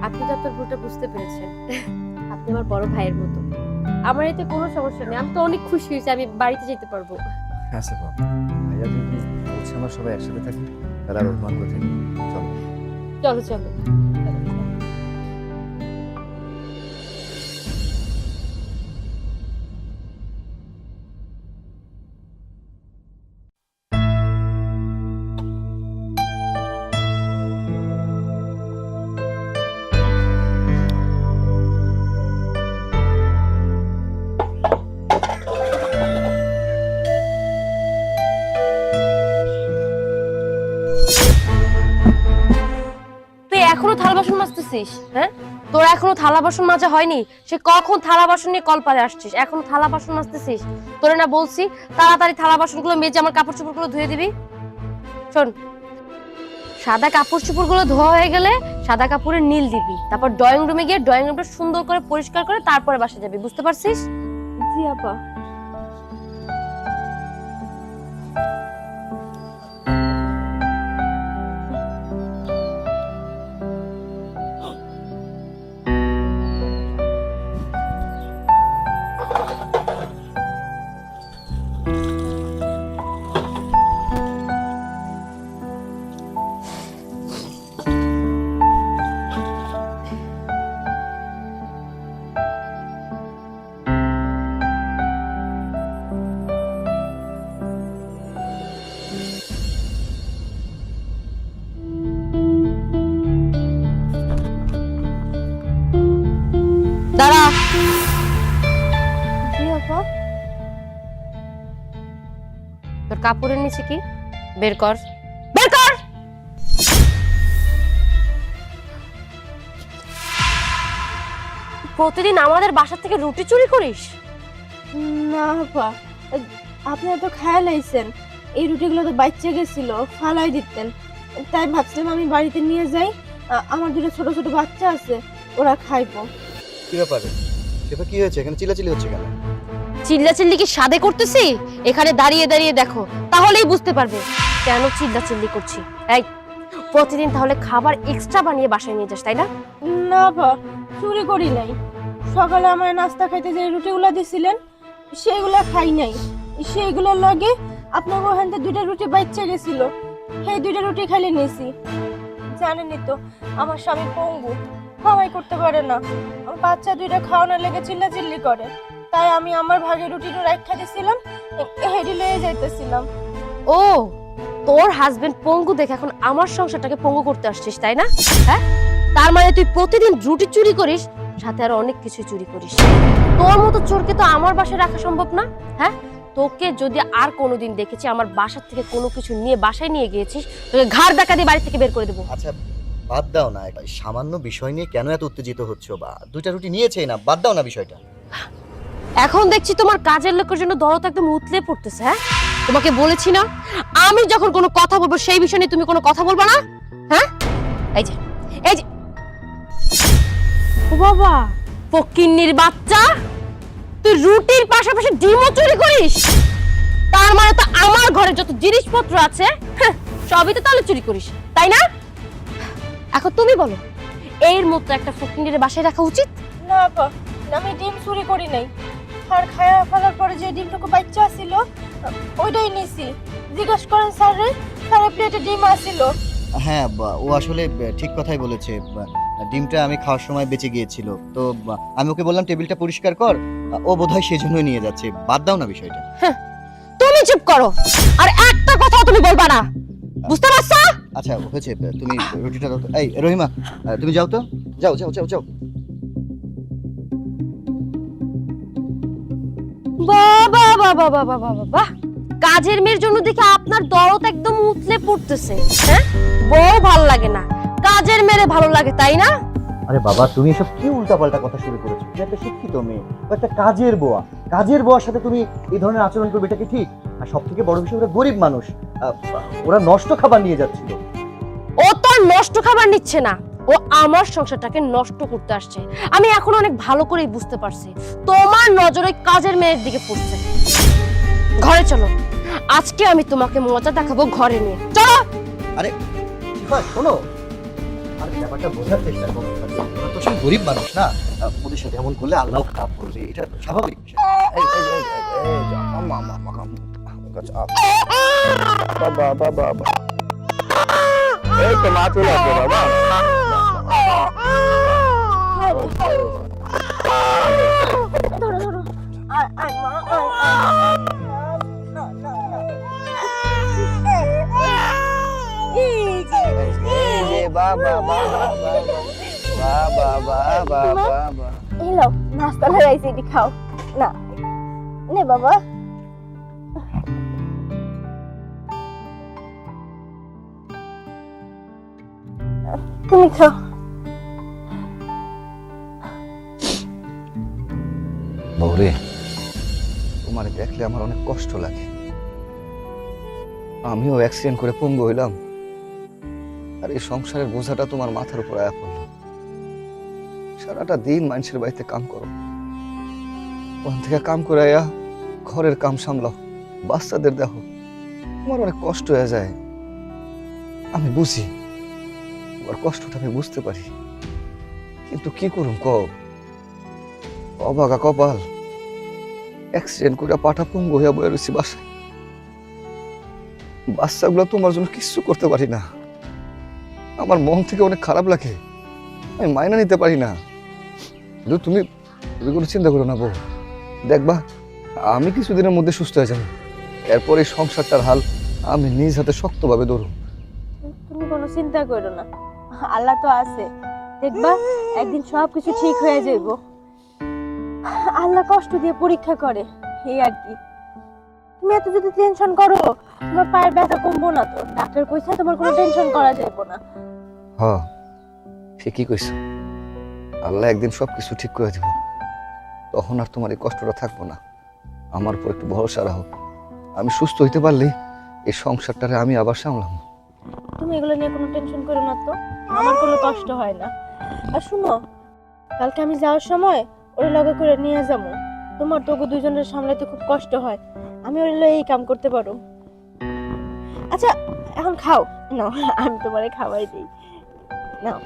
আপনি তো আপনার ভুলটা বুঝতে পেরেছেন। আপনি আমার বড় ভাইয়ের মতো। আমার এতে কোনো সমস্যা নেই, আমি তো অনেক খুশি হয়েছি, আমি বাড়িতে যেতে পারবো। আচ্ছা বাবা, ভাইয়া যদি বলছে আমরা সবাই একসাথে থাকি, তাহলে আর অভিমান কোথায়? চলো। চলো চলো। তুই এখনো থালা বাসন মাজতেছিস? হ্যাঁ, তোর এখনো থালা বাসন মাজা হয়নি? সে কখন থালা বাসন নিয়ে কলপারে আসছিস, এখনো থালা বাসন মাজতেছিস? তোরে না বলছি তাড়াতাড়ি থালা বাসনগুলো মেজে আমার কাপড় চোপড়গুলো ধুয়ে দিবি? শোন, সাদা কাপড় চোপড়গুলো ধোয়া হয়ে গেলে সাদা কাপড়ে নীল দিবি, তারপর ড্রয়িং রুমে গিয়ে ড্রয়িং রুমটা সুন্দর করে পরিষ্কার করে তারপরে বাসা যাবি, বুঝতে পারছিস? জি আপা। দাঁড়া। জি আপা। তোর কাপড়ের নিচে কি? বের কর, বের কর। প্রতিদিন আমাদের বাসা থেকে রুটি চুরি করিস? না আপা, আপনারা তো খেয়াল আইছেন এই রুটিগুলো তো বাচ্চা গেছিল, ফালাই দিতেন, তাই ভাবছিলাম আমি বাড়িতে নিয়ে যাই, আমার দুটো ছোট ছোট বাচ্চা আছে, ওরা খাইবো। কি ব্যাপারে? সেটা কি হয়েছে? এখানে চিল্লাচিল্লি হচ্ছে কেন? চিল্লাচিল্লি কি সাদে করতেছি? এখানে দাঁড়িয়ে দাঁড়িয়ে দেখো, তাহলেই বুঝতে পারবে কেন চিল্লাচিল্লি করছি। এই প্রতিদিন তাহলে খাবার এক্সট্রা বানিয়ে বাসায় নিয়ে যাস, তাই না? না আপা, চুরি করি নাই। সকালে আমার নাস্তা খাইতে যে রুটিগুলো দিছিলেন সেইগুলা খাই নাই, সেইগুলোর লগে আপনার ওখান থেকে দুইটা রুটি বাচ্চা গেছিল, সেই দুইটা রুটি খাইলে নিয়েছি। জানেনই তো আমার স্বামী পঙ্গু, খাওয়াই করতে পারে না, আমার বাচ্চা দুইটা খাওয়ানোর লেগে চিল্লাচিল্লি করে, তাই আমি আমার ভাগে রুটিটা রাখা দিছিলাম, হেডি লয়ে যাইতেছিলাম। ও, তোর হাজবেন্ড পঙ্গু দেখে এখন আমার সংসারটাকে পঙ্গু করতে আসছিস, তাই না? হ্যাঁ, তার মানে তুই প্রতিদিন রুটি চুরি করিস, সাথে আরো অনেক কিছু চুরি করিস। তোর মতো চোরকে তো আমার বাসায় রাখা সম্ভব না। হ্যাঁ, তোকে যদি আর কোনোদিন দেখেছি আমার বাসার থেকে কোনো কিছু নিয়ে বাসায় নিয়ে গিয়েছিস, তোকে ঘাড় ধাক্কা দিয়ে বাড়ি থেকে বের করে দেবো। আচ্ছা বাদ দাও না, সামান্য বিষয় নিয়ে কেন এত উত্তেজিত হচ্ছ? বা দুইটা রুটি নিয়েছেই না, বাদ দাও না বিষয়টা। এখন দেখছি তোমার কাজের লোকের জন্য দরদ একদম উতলে পড়তেছে। হ্যাঁ, তোমাকে বলেছি না আমি যখন কোনো কথা বলবো সেই বিষয় নিয়ে তুমি কোনো কথা বলবা না। হ্যাঁ, এই যে এই যে, ও বাবা, ফকিন্নির বাচ্চা, তুই রুটির পাশাপাশি ডিমও চুরি করিস? তার মানে তো আমার ঘরে যত জিনিসপত্র আছে সবই তো তাহলে চুরি করিস, তাই না? এখন তুমি বলো, এর মতো একটা ফকিন্নির বাসায় রাখা উচিত? না আপা, আমি ডিম চুরি করি নাই, আর খায়া ফেলার পরে যে ডিমটুকু বাচ্চা ছিল ওইটাই নিছি। জিজ্ঞাসা করেন স্যারে, স্যারের প্লেটে ডিম আসিল। হ্যাঁ, ও আসলে ঠিক কথাই বলেছে। ডিমটা আমি খাওয়ার সময় বেঁচে গিয়েছিল, তো আমি ওকে বললাম টেবিলটা পরিষ্কার কর, ও বোধহয় সেজন্যই নিয়ে যাচ্ছে। বাদ দাও না বিষয়টা। তুমি চুপ করো, আর একটা কথা তুমি বলবা না, বুঝতে পারছো? আচ্ছা হয়েছে, তুমি রুটিটা দাও তো। এই রহিমা, তুমি যাও তো, যাও যাও যাও যাও। বাবা বাবা বাবা বাবা বাহ, কাজের মেয়ের জন্য দেখে আপনার দরদ একদম উতলে পড়তেছে। হ্যাঁ, বউ ভালো লাগে না, কাজের মেয়ে ভালো লাগে, তাই না? আরে বাবা, তুমি এসব কি উল্টাপাল্টা কথা শুরু করেছো? তুমি একটা শিক্ষিত মেয়ে, একটা কাজের বুয়া, কাজের বুয়ার সাথে তুমি এই ধরনের আচরণ করবে, এটা কি ঠিক? আর সব থেকে বড় বিষয়, ওরা গরিব মানুষ, ওরা নষ্ট খাবার নিয়ে যাচ্ছিল। ও তো আর নষ্ট খাবার নিচ্ছে না, ও আমার সংসারটাকে নষ্ট করতে আসছে। আমি এখন অনেক ভালো করেই বুঝতে পারছি তোমার নজর ওই কাজের মেয়ের দিকে পড়ছে। ঘরে চলো, আজকে আমি তোমাকে মজা দেখাবো, ঘরে নিয়ে চলো। আরে শিফা শোনো, আরে ব্যাপারটা বোঝার চেষ্টা করো। ওরা তো সব গরিব মানুষ না, ওদের সাথে এমন করলে আল্লাহ খারাপ করবে, এটা স্বাভাবিক বিষয়। এই, এই, এই, এই, এই, আম্মা, আম্মা, আম্মা, আম্মা, আচ্ছা, বাবা, বাবা, বাবা। এই তো মা চলে আসবে বাবা। ধরো ধরো, আয় আয় মা, আয় আয়। বাবা, বাবা, বাবা, বাবা, বাবা। এলো নাস্তা লাগাইছি, এটি খাও না। নে বাবা। তুমি খাও। বউরে, তোমার দেখলে আমার অনেক কষ্ট লাগে। আমিও অ্যাক্সিডেন্ট করে পঙ্গু হইলাম, আর এই সংসারের বোঝাটা তোমার মাথার উপর আয়া পড়ল। সারাটা দিন মানুষের বাড়িতে কাম করো, ওখান থেকে কাম করে আয়া ঘরের কাম সামলাও, বাচ্চাদের দেখো, তোমার অনেক কষ্ট হয়ে যায়। আমি বুঝি তোমার কষ্টটা, আমি বুঝতে পারি, কিন্তু কি করুম ক, অবাগা কপাল, অ্যাক্সিডেন্ট করে পাটা পঙ্গু হইয়া বয়ে রয়েছি বাসায়। বাচ্চাগুলো তোমার জন্য কিচ্ছু করতে পারি না, আমার মন থেকে অনেক খারাপ লাগে, আমি মাইনা নিতে পারি না। কিন্তু তুমি তুমি কোনো চিন্তা করো না বউ, দেখবা আমি কিছুদিনের মধ্যে সুস্থ হয়ে যাবো, এরপর এই সংসারটার হাল আমি নিজ হাতে শক্তভাবে ধরো। তুমি কোনো চিন্তা করো না, আল্লাহ তো আছে, দেখবা একদিন সবকিছু ঠিক হয়ে যাইব। আল্লাহ কষ্ট দিয়ে পরীক্ষা করে, এই আর কি। তুমি এত যদি টেনশন করো, তোমার পায়ের ব্যথা কমবো না তো। ডাক্তার কইছে তোমার কোনো টেনশন করা যাইব না। হ্যাঁ ঠিকই কইছ, আল্লাহ একদিন সবকিছু ঠিক করে দেব, তখন আর তোমার এই কষ্টটা থাকবো না। আমার উপর একটু ভরসা রাখো, আমি সুস্থ হইতে পারলে এই সংসারটারে আমি আবার সামলাম। তুমি এগুলো নিয়ে কোনো টেনশন করো না তো, আমার কোনো কষ্ট হয় না। আর শুনো, কালকে আমি যাওয়ার সময় ওর লগে করে নিয়ে যাবো। তোমার তো দুজনের সামলাতে খুব কষ্ট হয়, আমি ওর লগে এই কাম করতে পারো। আচ্ছা এখন খাও, নাও আমি তোমারে খাওয়াই দিই, নাও।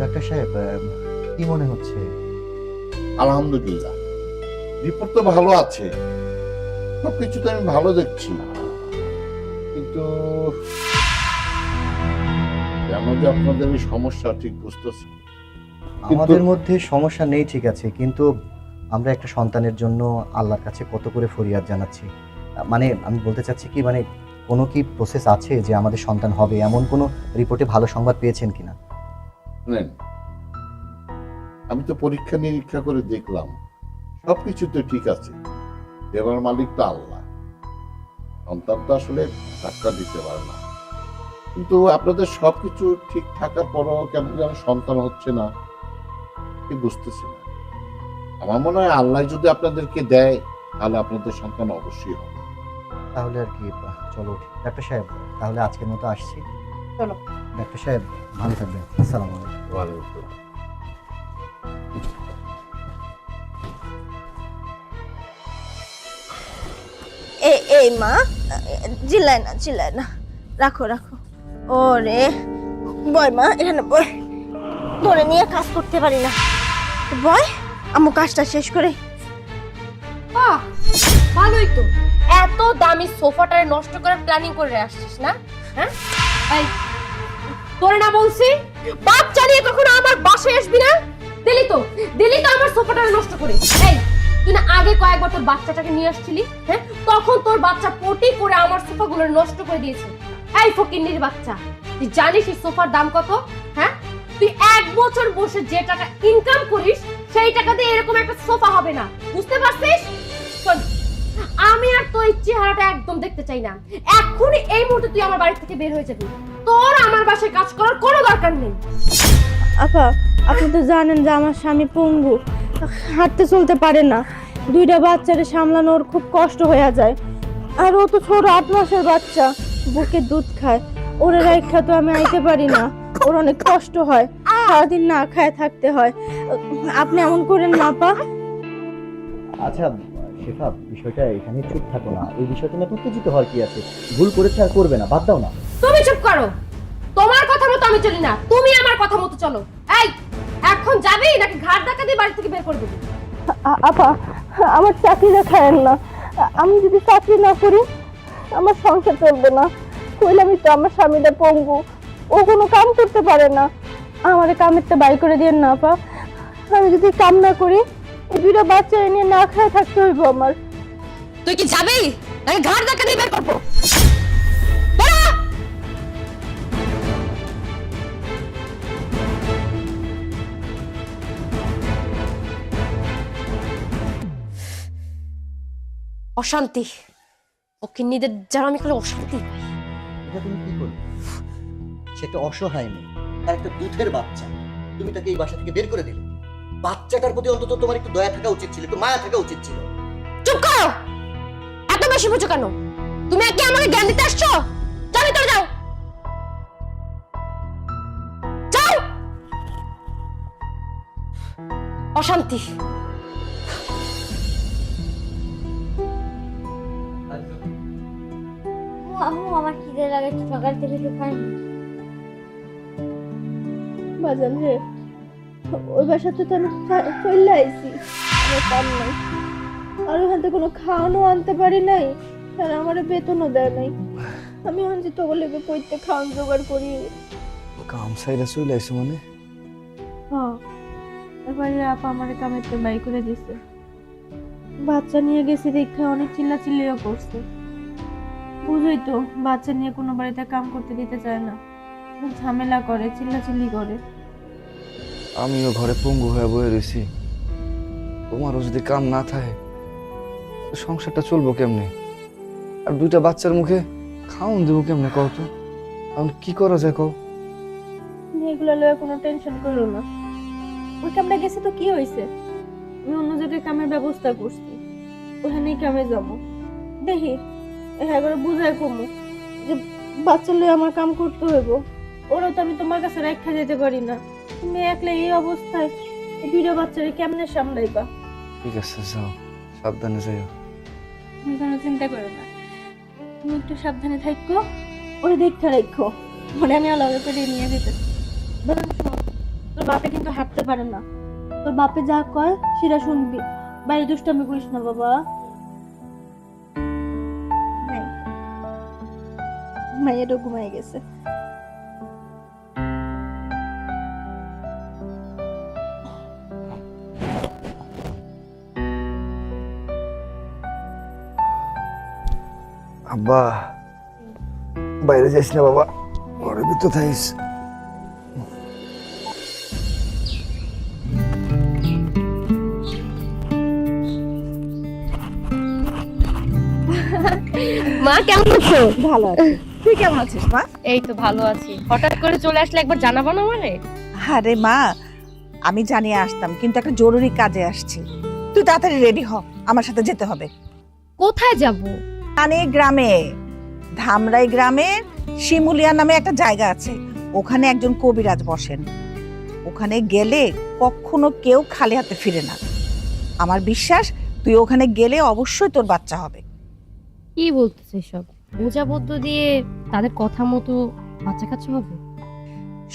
ডাক্তার সাহেব, কি মনে হচ্ছে? আলহামদুলিল্লাহ, রিপোর্ট তো ভালো আছে, সবকিছু তো আমি ভালো দেখছি, কিন্তু কেন যে আপনাদের এই সমস্যা ঠিক বুঝতেছি। আমাদের মধ্যে সমস্যা নেই ঠিক আছে, কিন্তু আমরা একটা সন্তানের জন্য আল্লাহর কাছে কত করে ফরিয়াদ জানাচ্ছি। মানে আমি বলতে চাচ্ছি কি, মানে কোনো কি প্রসেস আছে যে আমাদের সন্তান হবে, এমন কোনো রিপোর্টে ভালো সংবাদ পেয়েছেন কিনা? নেন, আমি তো পরীক্ষা নিরীক্ষা করে দেখলাম সবকিছু তো ঠিক আছে, দেবার মালিক তো আল্লাহ, সন্তান তো আসলে ধাক্কা দিতে পারে না। কিন্তু আপনাদের সবকিছু ঠিক থাকার পরও কেন যেন সন্তান হচ্ছে না, কি বুঝতেছি না। আমার মনে হয় আল্লাহ যদি আপনাদেরকে দেয়, তাহলে আপনাদের সন্তান অবশ্যই হবে। তাহলে আর কি, চলো উঠি। ডাক্তার সাহেব, তাহলে আজকের মতো আসছি। চলো। ডাক্তার সাহেব ভালো থাকবেন, আসসালামু আলাইকুম। ওয়ালাইকুম আসসালাম। এই মা, চিল্লায় না চিল্লায় না, রাখো রাখো। ওরে বয় মা, এখানে বয়, ধরে নিয়ে কাজ করতে পারি না, বয়। আম্মু কাজটা শেষ করে। বাহ, ভালোই তো, এত দামি সোফাটারে নষ্ট করার প্ল্যানিং করে আসছিস না? হ্যাঁ, এই তোরে না বলছি বাচ্চা নিয়ে কখনো আমার বাসায় আসবি না? দিলি তো আমার সোফাটারে নষ্ট করে। এই তুই না আগে কয়েকবার তোর বাচ্চাটাকে নিয়ে আসছিলি, হ্যাঁ, তখন তোর বাচ্চা পটি করে আমার সোফাগুলো নষ্ট করে দিয়েছে। এই ফকিন্নির বাচ্চা, তুই জানিস এই সোফার দাম কত? হ্যাঁ, তুই 1 বছর বসে যে টাকা ইনকাম করিস সেই টাকা দিয়ে এরকম একটা সোফা হবে না, বুঝতে পারছিস? শোন, আমি আর তোর চেহারাটা একদম দেখতে চাই না। এখনই এই মুহূর্তে তুই আমার বাড়ি থেকে বের হয়ে যাবি। তোর আমার বাসায় কাজ করার কোনো দরকার নেই। আপা, আপনি তো জানেন যে আমার স্বামী পঙ্গু, হাঁটতে চলতে পারে না। 2টা বাচ্চারে সামলানো ওর খুব কষ্ট হয়ে যায়। আর ও তো ছোট 8 মাসের বাচ্চা, বুকে দুধ খায়। ওর রাইখা তো আমি আইতে পারি না, ওর অনেক কষ্ট হয়, সারাদিন না খায় থাকতে হয়। আপনি এমন করেন না আপা। আচ্ছা শেফা, বিষয়টা এখানে চুপ থাকো না, এই বিষয়টা নিয়ে উত্তেজিত হওয়ার কি আছে? ভুল করেছে আর করবে না, বাদ দাও না। তুমি চুপ করো। তোমার কথা মতো আমি চলি না, তুমি আমার কথা মতো চলো। এই, এখন যাবি নাকি ঘাট ধাক্কা দিয়ে বাড়ি থেকে বের করে দিবি? আপা, আমার চাকরিটা খায়েন না। আমি যদি চাকরি না করি আমার সংসার চলবে না। কইলামই তো আমার স্বামীটা পঙ্গু, ও কোনো কাম করতে পারে না। আমার কামেরটা বাই করে দিয়েন না আপা। আমি যদি কাম না করি এই 2টা বাচ্চা নিয়ে না খায় থাকতে হইব আমার। তুই কি যাবি নাকি ঘাট ধাক্কা দিয়ে বের করবো? অশান্তি, ওকে নিদের যারা আমি করলে অশান্তি পাই। এটা তুমি কি করলে? সে একটা অসহায় মেয়ে, আর একটা দুধের বাচ্চা, তুমি তাকে এই বাসা থেকে বের করে দিলে। বাচ্চাটার প্রতি অন্তত তোমার একটু দয়া থাকা উচিত ছিল, একটু মায়া থাকা উচিত ছিল। চুপ করো, এত বেশি বুঝো কেন? তুমি কি আমাকে জ্ঞান দিতে আসছো? যাও ভিতরে যাও, যাও। অশান্তি। আম্মু, আমার খিদে লাগে, সকাল থেকে তো খাইনি। বাজান রে, ওই বাসাতে তো আমি চলে আইছি, আমার কাম নাই। আর ওখান থেকে কোনো খাওয়ানো আনতে পারি নাই, আর আমার বেতনও দেয় নাই। আমি এখন যে তোকে লেগে কইতে খাওয়ান জোগাড় করি। কাম সাইরা চলে আইছো মানে? হ্যাঁ, এবারে আপা আমার কামের তো বাই করে দিছে। বাচ্চা নিয়ে গেছি দেখে অনেক চিল্লাচিল্লিও করছে। বুঝই তো, বাচ্চা নিয়ে কোনো বাড়িতে কাম করতে দিতে চায় না, ঝামেলা করে, চিল্লাচিল্লি করে। আমিও ঘরে পঙ্গু হয়ে বয়ে রয়েছি। তোমারও যদি কাম না থাকে সংসারটা চলবো কেমনে? আর 2টা বাচ্চার মুখে খাওন দেবো কেমনে কও তো? এখন কি করা যায় কও? এগুলো লয়ে কোনো টেনশন করো না। ওই কামটা গেছে তো কি হয়েছে, আমি অন্য জায়গায় কামের ব্যবস্থা করছি, ওখানেই কামে যাবো। দেখি হ্যাঁ করে বুঝাই কমু যে বাচ্চা লয়ে আমার কাম করতে হইব। ওরাও তো আমি তোমার কাছে রাখা যেতে পারি না। তুমি একলা এই অবস্থায় এই 2টা বাচ্চারে কেমনে সামলাইবা? ঠিক আছে, যাও, সাবধানে যাও। তুমি কোনো চিন্তা করো না, তুমি একটু সাবধানে থাকো, ওরে দেখতে রাখো। মানে আমি আলাদা করে নিয়ে যেতে। তোর বাপে কিন্তু হাঁটতে পারে না, তোর বাপে যা কয় সেটা শুনবি, বাইরে দুষ্টামি করিস না বাবা। মায়েরও ঘুমাই গেছে। আব্বা, বাইরে যাইস না বাবা, ঘরের ভিতর থাকিস। মা কেমন আছো? ভালো আছি, তুই কেমন আছিস মা? এই তো ভালো আছি। হঠাৎ করে চলে আসলে, একবার জানাবো না মানে? আরে মা, আমি জানিয়ে আসতাম কিন্তু একটা জরুরি কাজে আসছি। তুই তাড়াতাড়ি রেডি হ, আমার সাথে যেতে হবে। কোথায় যাব? মানে গ্রামে, ধামরাই গ্রামে শিমুলিয়া নামে একটা জায়গা আছে, ওখানে একজন কবিরাজ বসেন। ওখানে গেলে কখনো কেউ খালি হাতে ফিরে না। আমার বিশ্বাস তুই ওখানে গেলে অবশ্যই তোর বাচ্চা হবে। কি বলতেছে সব? পূজাবদ্ধ দিয়ে তাদের কথা মতো বাচ্চা কাচ্চা হবে?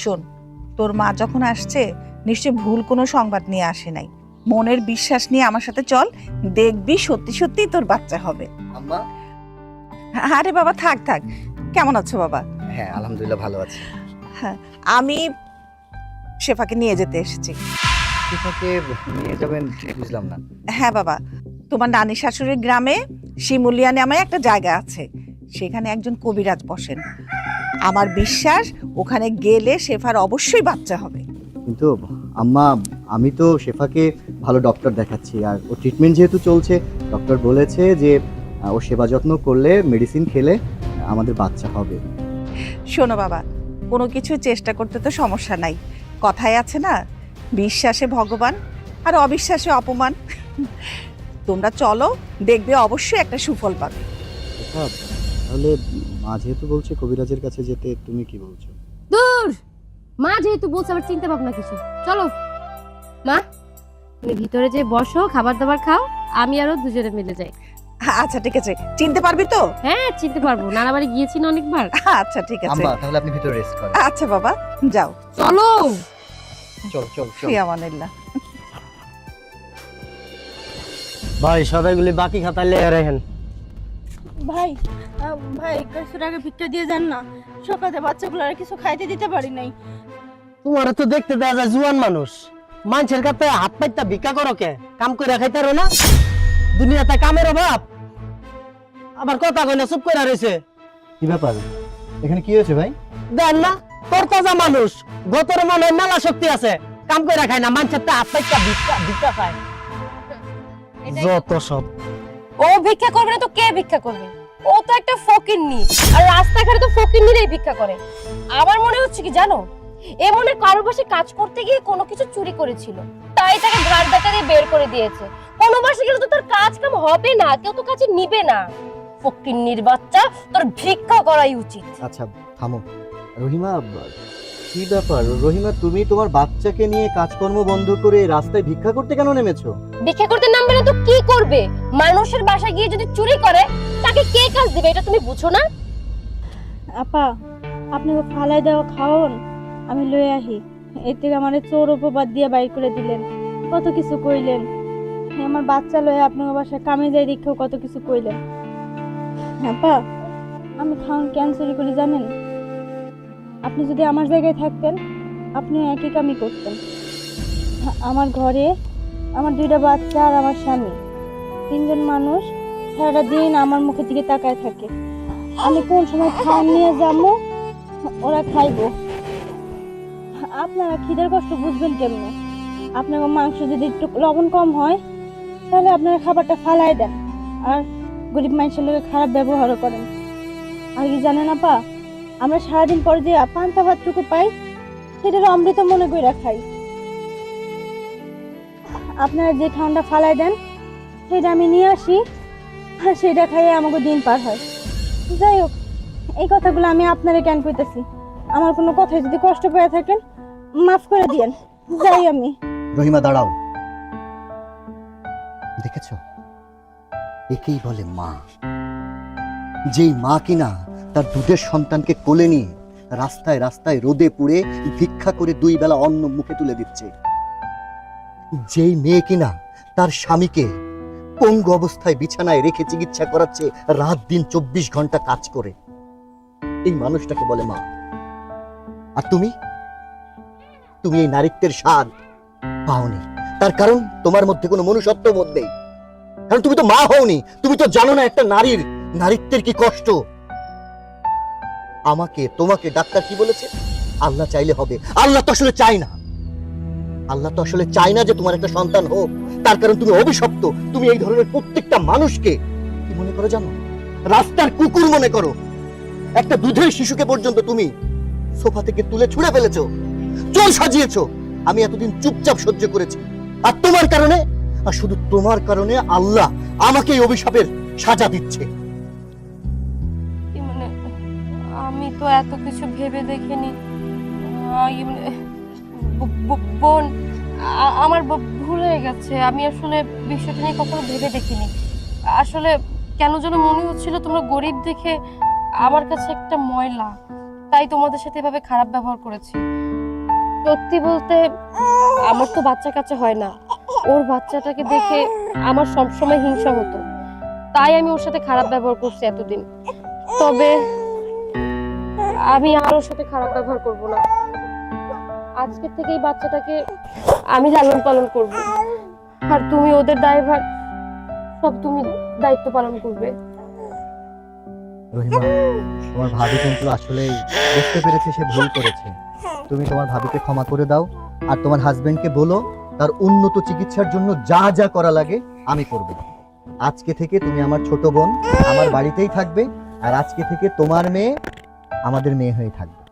শোন, তোর মা যখন আসছে নিশ্চয় ভুল কোনো সংবাদ নিয়ে আসে নাই। মনের বিশ্বাস নিয়ে আমার সাথে চল, দেখবি সত্যি সত্যি তোর বাচ্চা হবে। আম্মা? আরে বাবা থাক থাক, কেমন আছো বাবা? হ্যাঁ আলহামদুলিল্লাহ ভালো আছি। হ্যাঁ, আমি শেফাকে নিয়ে যেতে এসেছি। শেফাকে নিয়ে যাবেন ঠিক বুঝলাম না। হ্যাঁ বাবা, তোমার নানি শাশুড়ির গ্রামে শিমুলিয়া নামে একটা জায়গা আছে, সেখানে একজন কবিরাজ বসেন। আমার বিশ্বাস ওখানে গেলে শেফার অবশ্যই বাচ্চা হবে। কিন্তু আম্মা, আমি তো শেফাকে ভালো ডক্টর দেখাচ্ছি, আর ও ট্রিটমেন্ট যেহেতু চলছে, ডক্টর বলেছে যে ও সেবা যত্ন করলে, মেডিসিন খেলে আমাদের বাচ্চা হবে। শোনো বাবা, কোনো কিছু চেষ্টা করতে তো সমস্যা নাই। কথায় আছে না, বিশ্বাসে ভগবান আর অবিশ্বাসে অপমান। তোমরা চলো, দেখবে অবশ্যই একটা সুফল পাবে। তাহলে মা যেহেতু বলছে কবিরাজের কাছে যেতে, তুমি কি বলছো? দূর, মা যেহেতু বলছে আবার চিন্তা ভাবনা কিছু, চলো মা তুমি ভিতরে যে বসো, খাবার দাবার খাও, আমি আরো দুজনে মিলে যাই। আচ্ছা ঠিক আছে, চিনতে পারবি তো? হ্যাঁ চিনতে পারবো, নানা বাড়ি গিয়েছি না অনেকবার। আচ্ছা ঠিক আছে। আম্মা তাহলে আপনি ভিতরে রেস্ট করেন। আচ্ছা বাবা, যাও। চলো। চল চল চল। ফিয়ামানিল্লাহ। ভাই সবাইগুলি বাকি খাতায় লেগে রাখেন। ভাই ভাই কিছু টাকা ভিক্ষা দিয়ে যান না, সকালে বাচ্চাগুলো আর কিছু খাইতে দিতে পারি নাই। তোমার তো দেখতে দেয়া যায় জুয়ান মানুষ, মানুষের কাছে হাত পাইতা ভিক্ষা করো কে? কাম করে খাইতে পারো না? দুনিয়াতে কামের অভাব, আবার কথা কই না, চুপ করে রয়েছে। কি ব্যাপার, এখানে কি হয়েছে ভাই? দেন না, তরতাজা মানুষ, গতর মনে হয় মেলা শক্তি আছে, কাম করে খায় না, মানুষের তো হাত পাইতা ভিক্ষা খায়। যত সব। ও ভিক্ষা করবে না তো কে ভিক্ষা করবে? ও তো একটা ফকিন্নি, আর রাস্তাঘাটে তো ফকিন্নিরাই ভিক্ষা করে। আমার মনে হচ্ছে কি জানো, এ মনে হয় কারোর বাসায় কাজ করতে গিয়ে কোনো কিছু চুরি করেছিল, তাই তাকে ঘাট ধাক্কা দিয়ে বের করে দিয়েছে। কোনো বাসায় গেলে তো তার কাজ কাম হবে না, কেউ তো কাজে নিবে না। ফকিন্নির বাচ্চা, তোর ভিক্ষা করাই উচিত। আচ্ছা থামো রহিমা, কি ব্যাপার রহিমা, তুমি তোমার বাচ্চাকে নিয়ে কাজকর্ম বন্ধ করে রাস্তায় ভিক্ষা করতে কেন নেমেছো? ভিক্ষা করতে নামবে না তো কি করবে? মানুষের বাসায় গিয়ে যদি চুরি করে, তাকে কে কাজ দিবে এটা তুমি বুঝো না? আপা, আপনি ফালাই দেওয়া খাওন, আমি লয়ে আহি। এর থেকে আমার চোর উপবাদ দিয়ে বাইর করে দিলেন, কত কিছু কইলেন। আমার বাচ্চা লয়ে আপনার বাসায় কামে যাই দেখেও কত কিছু কইলেন। আপা, আমি খাওন কেন চুরি করি জানেন? আপনি যদি আমার জায়গায় থাকতেন, আপনিও একই কামই করতেন। আমার ঘরে আমার 2টা বাচ্চা আর আমার স্বামী, 3জন মানুষ সারা দিন আমার মুখের দিকে তাকায় থাকে। আমি কোন সময় খাওয়ান নিয়ে যাবো, ওরা খাইবো। আপনারা খিদের কষ্ট বুঝবেন কেমনে? আপনার মাংস যদি একটু লবণ কম হয়, তাহলে আপনারা খাবারটা ফালাই দেন, আর গরিব মানুষের লোকে খারাপ ব্যবহারও করেন। আর কি জানেন আপা, আমরা সারাদিন পরে যে পান্তা ভাতটুকু পাই, সেটার অমৃত মনে করে খাই। আপনারা যে ঠান্ডা ফালাই দেন, সেটা আমি নিয়ে আসি, আর সেটা খাইয়ে আমাকে দিন পার হয়। যাই হোক, এই কথাগুলো আমি আপনারে কেন কইতেছি, আমার কোনো কথায় যদি কষ্ট পেয়ে থাকেন মাফ করে দিয়েন। যাই আমি। রহিমা দাঁড়াও, দেখেছো, একেই বলে মা। যেই মা কিনা তার দুধের সন্তানকে কোলে নিয়ে রাস্তায় রাস্তায় রোদে পুড়ে ভিক্ষা করে 2 বেলা অন্ন মুখে তুলে দিচ্ছে। যেই মেয়ে কিনা তার স্বামীকে পঙ্গু অবস্থায় বিছানায় রেখে চিকিৎসা করাচ্ছে, রাত দিন 24 ঘন্টা কাজ করে, এই মানুষটাকে বলে মা। আর তুমি তুমি এই নারীত্বের স্বাদ পাওনি, তার কারণ তোমার মধ্যে কোনো মনুষ্যত্ব বোধ নেই। কারণ তুমি তো মা হওনি, তুমি তো জানো না একটা নারীর নারীত্বের কি কষ্ট। আমাকে তোমাকে ডাক্তার কি বলেছে? আল্লাহ চাইলে হবে, আল্লাহ তো আসলে চায় না। আল্লাহ তো আসলে চায় না যে তোমার একটা সন্তান হোক, তার কারণ তুমি অভিশপ্ত। তুমি এই ধরনের প্রত্যেকটা মানুষকে কি মনে করো জানো? রাস্তার কুকুর মনে করো। একটা দুধের শিশুকে পর্যন্ত তুমি সোফা থেকে তুলে ছুঁড়ে ফেলেছো, চোর সাজিয়েছো। আমি এতদিন চুপচাপ সহ্য করেছি, আর তোমার কারণে, আর শুধু তোমার কারণে আল্লাহ আমাকে এই অভিশাপের সাজা দিচ্ছে। মানে আমি তো এত কিছু ভেবে দেখিনি। বোন, আমার ভুল হয়ে গেছে, আমি আসলে বিষয়টা নিয়ে কখনো ভেবে দেখিনি। আসলে কেন যেন মনে হচ্ছিল তোমরা গরিব দেখে আমার কাছে একটা ময়লা, তাই তোমাদের সাথে এভাবে খারাপ ব্যবহার করেছি। সত্যি বলতে আমার তো বাচ্চা কাচ্চা হয় না, ওর বাচ্চাটাকে দেখে আমার সবসময় হিংসা হতো, তাই আমি ওর সাথে খারাপ ব্যবহার করছি এতদিন। তবে আমি আর ওর সাথে খারাপ ব্যবহার করব না। আজকে থেকে এই বাচ্চাটাকে আমি লালন পালন করব, আর তুমি ওদের দায়ভার সব তুমি দায়িত্ব পালন করবে। রহিমা, তোমার ভাবি কিন্তু আসলে বুঝতে পেরেছে সে ভুল করেছে। তুমি তোমার ভাবিকে ক্ষমা করে দাও, আর তোমার হাজবেন্ডকে বলো তার উন্নত চিকিৎসার জন্য যা যা করা লাগে আমি করব। আজকে থেকে তুমি আমার ছোট বোন, আমার বাড়িতেই থাকবে, আর আজকে থেকে তোমার মেয়ে আমাদের মেয়ে হয়ে থাকবে।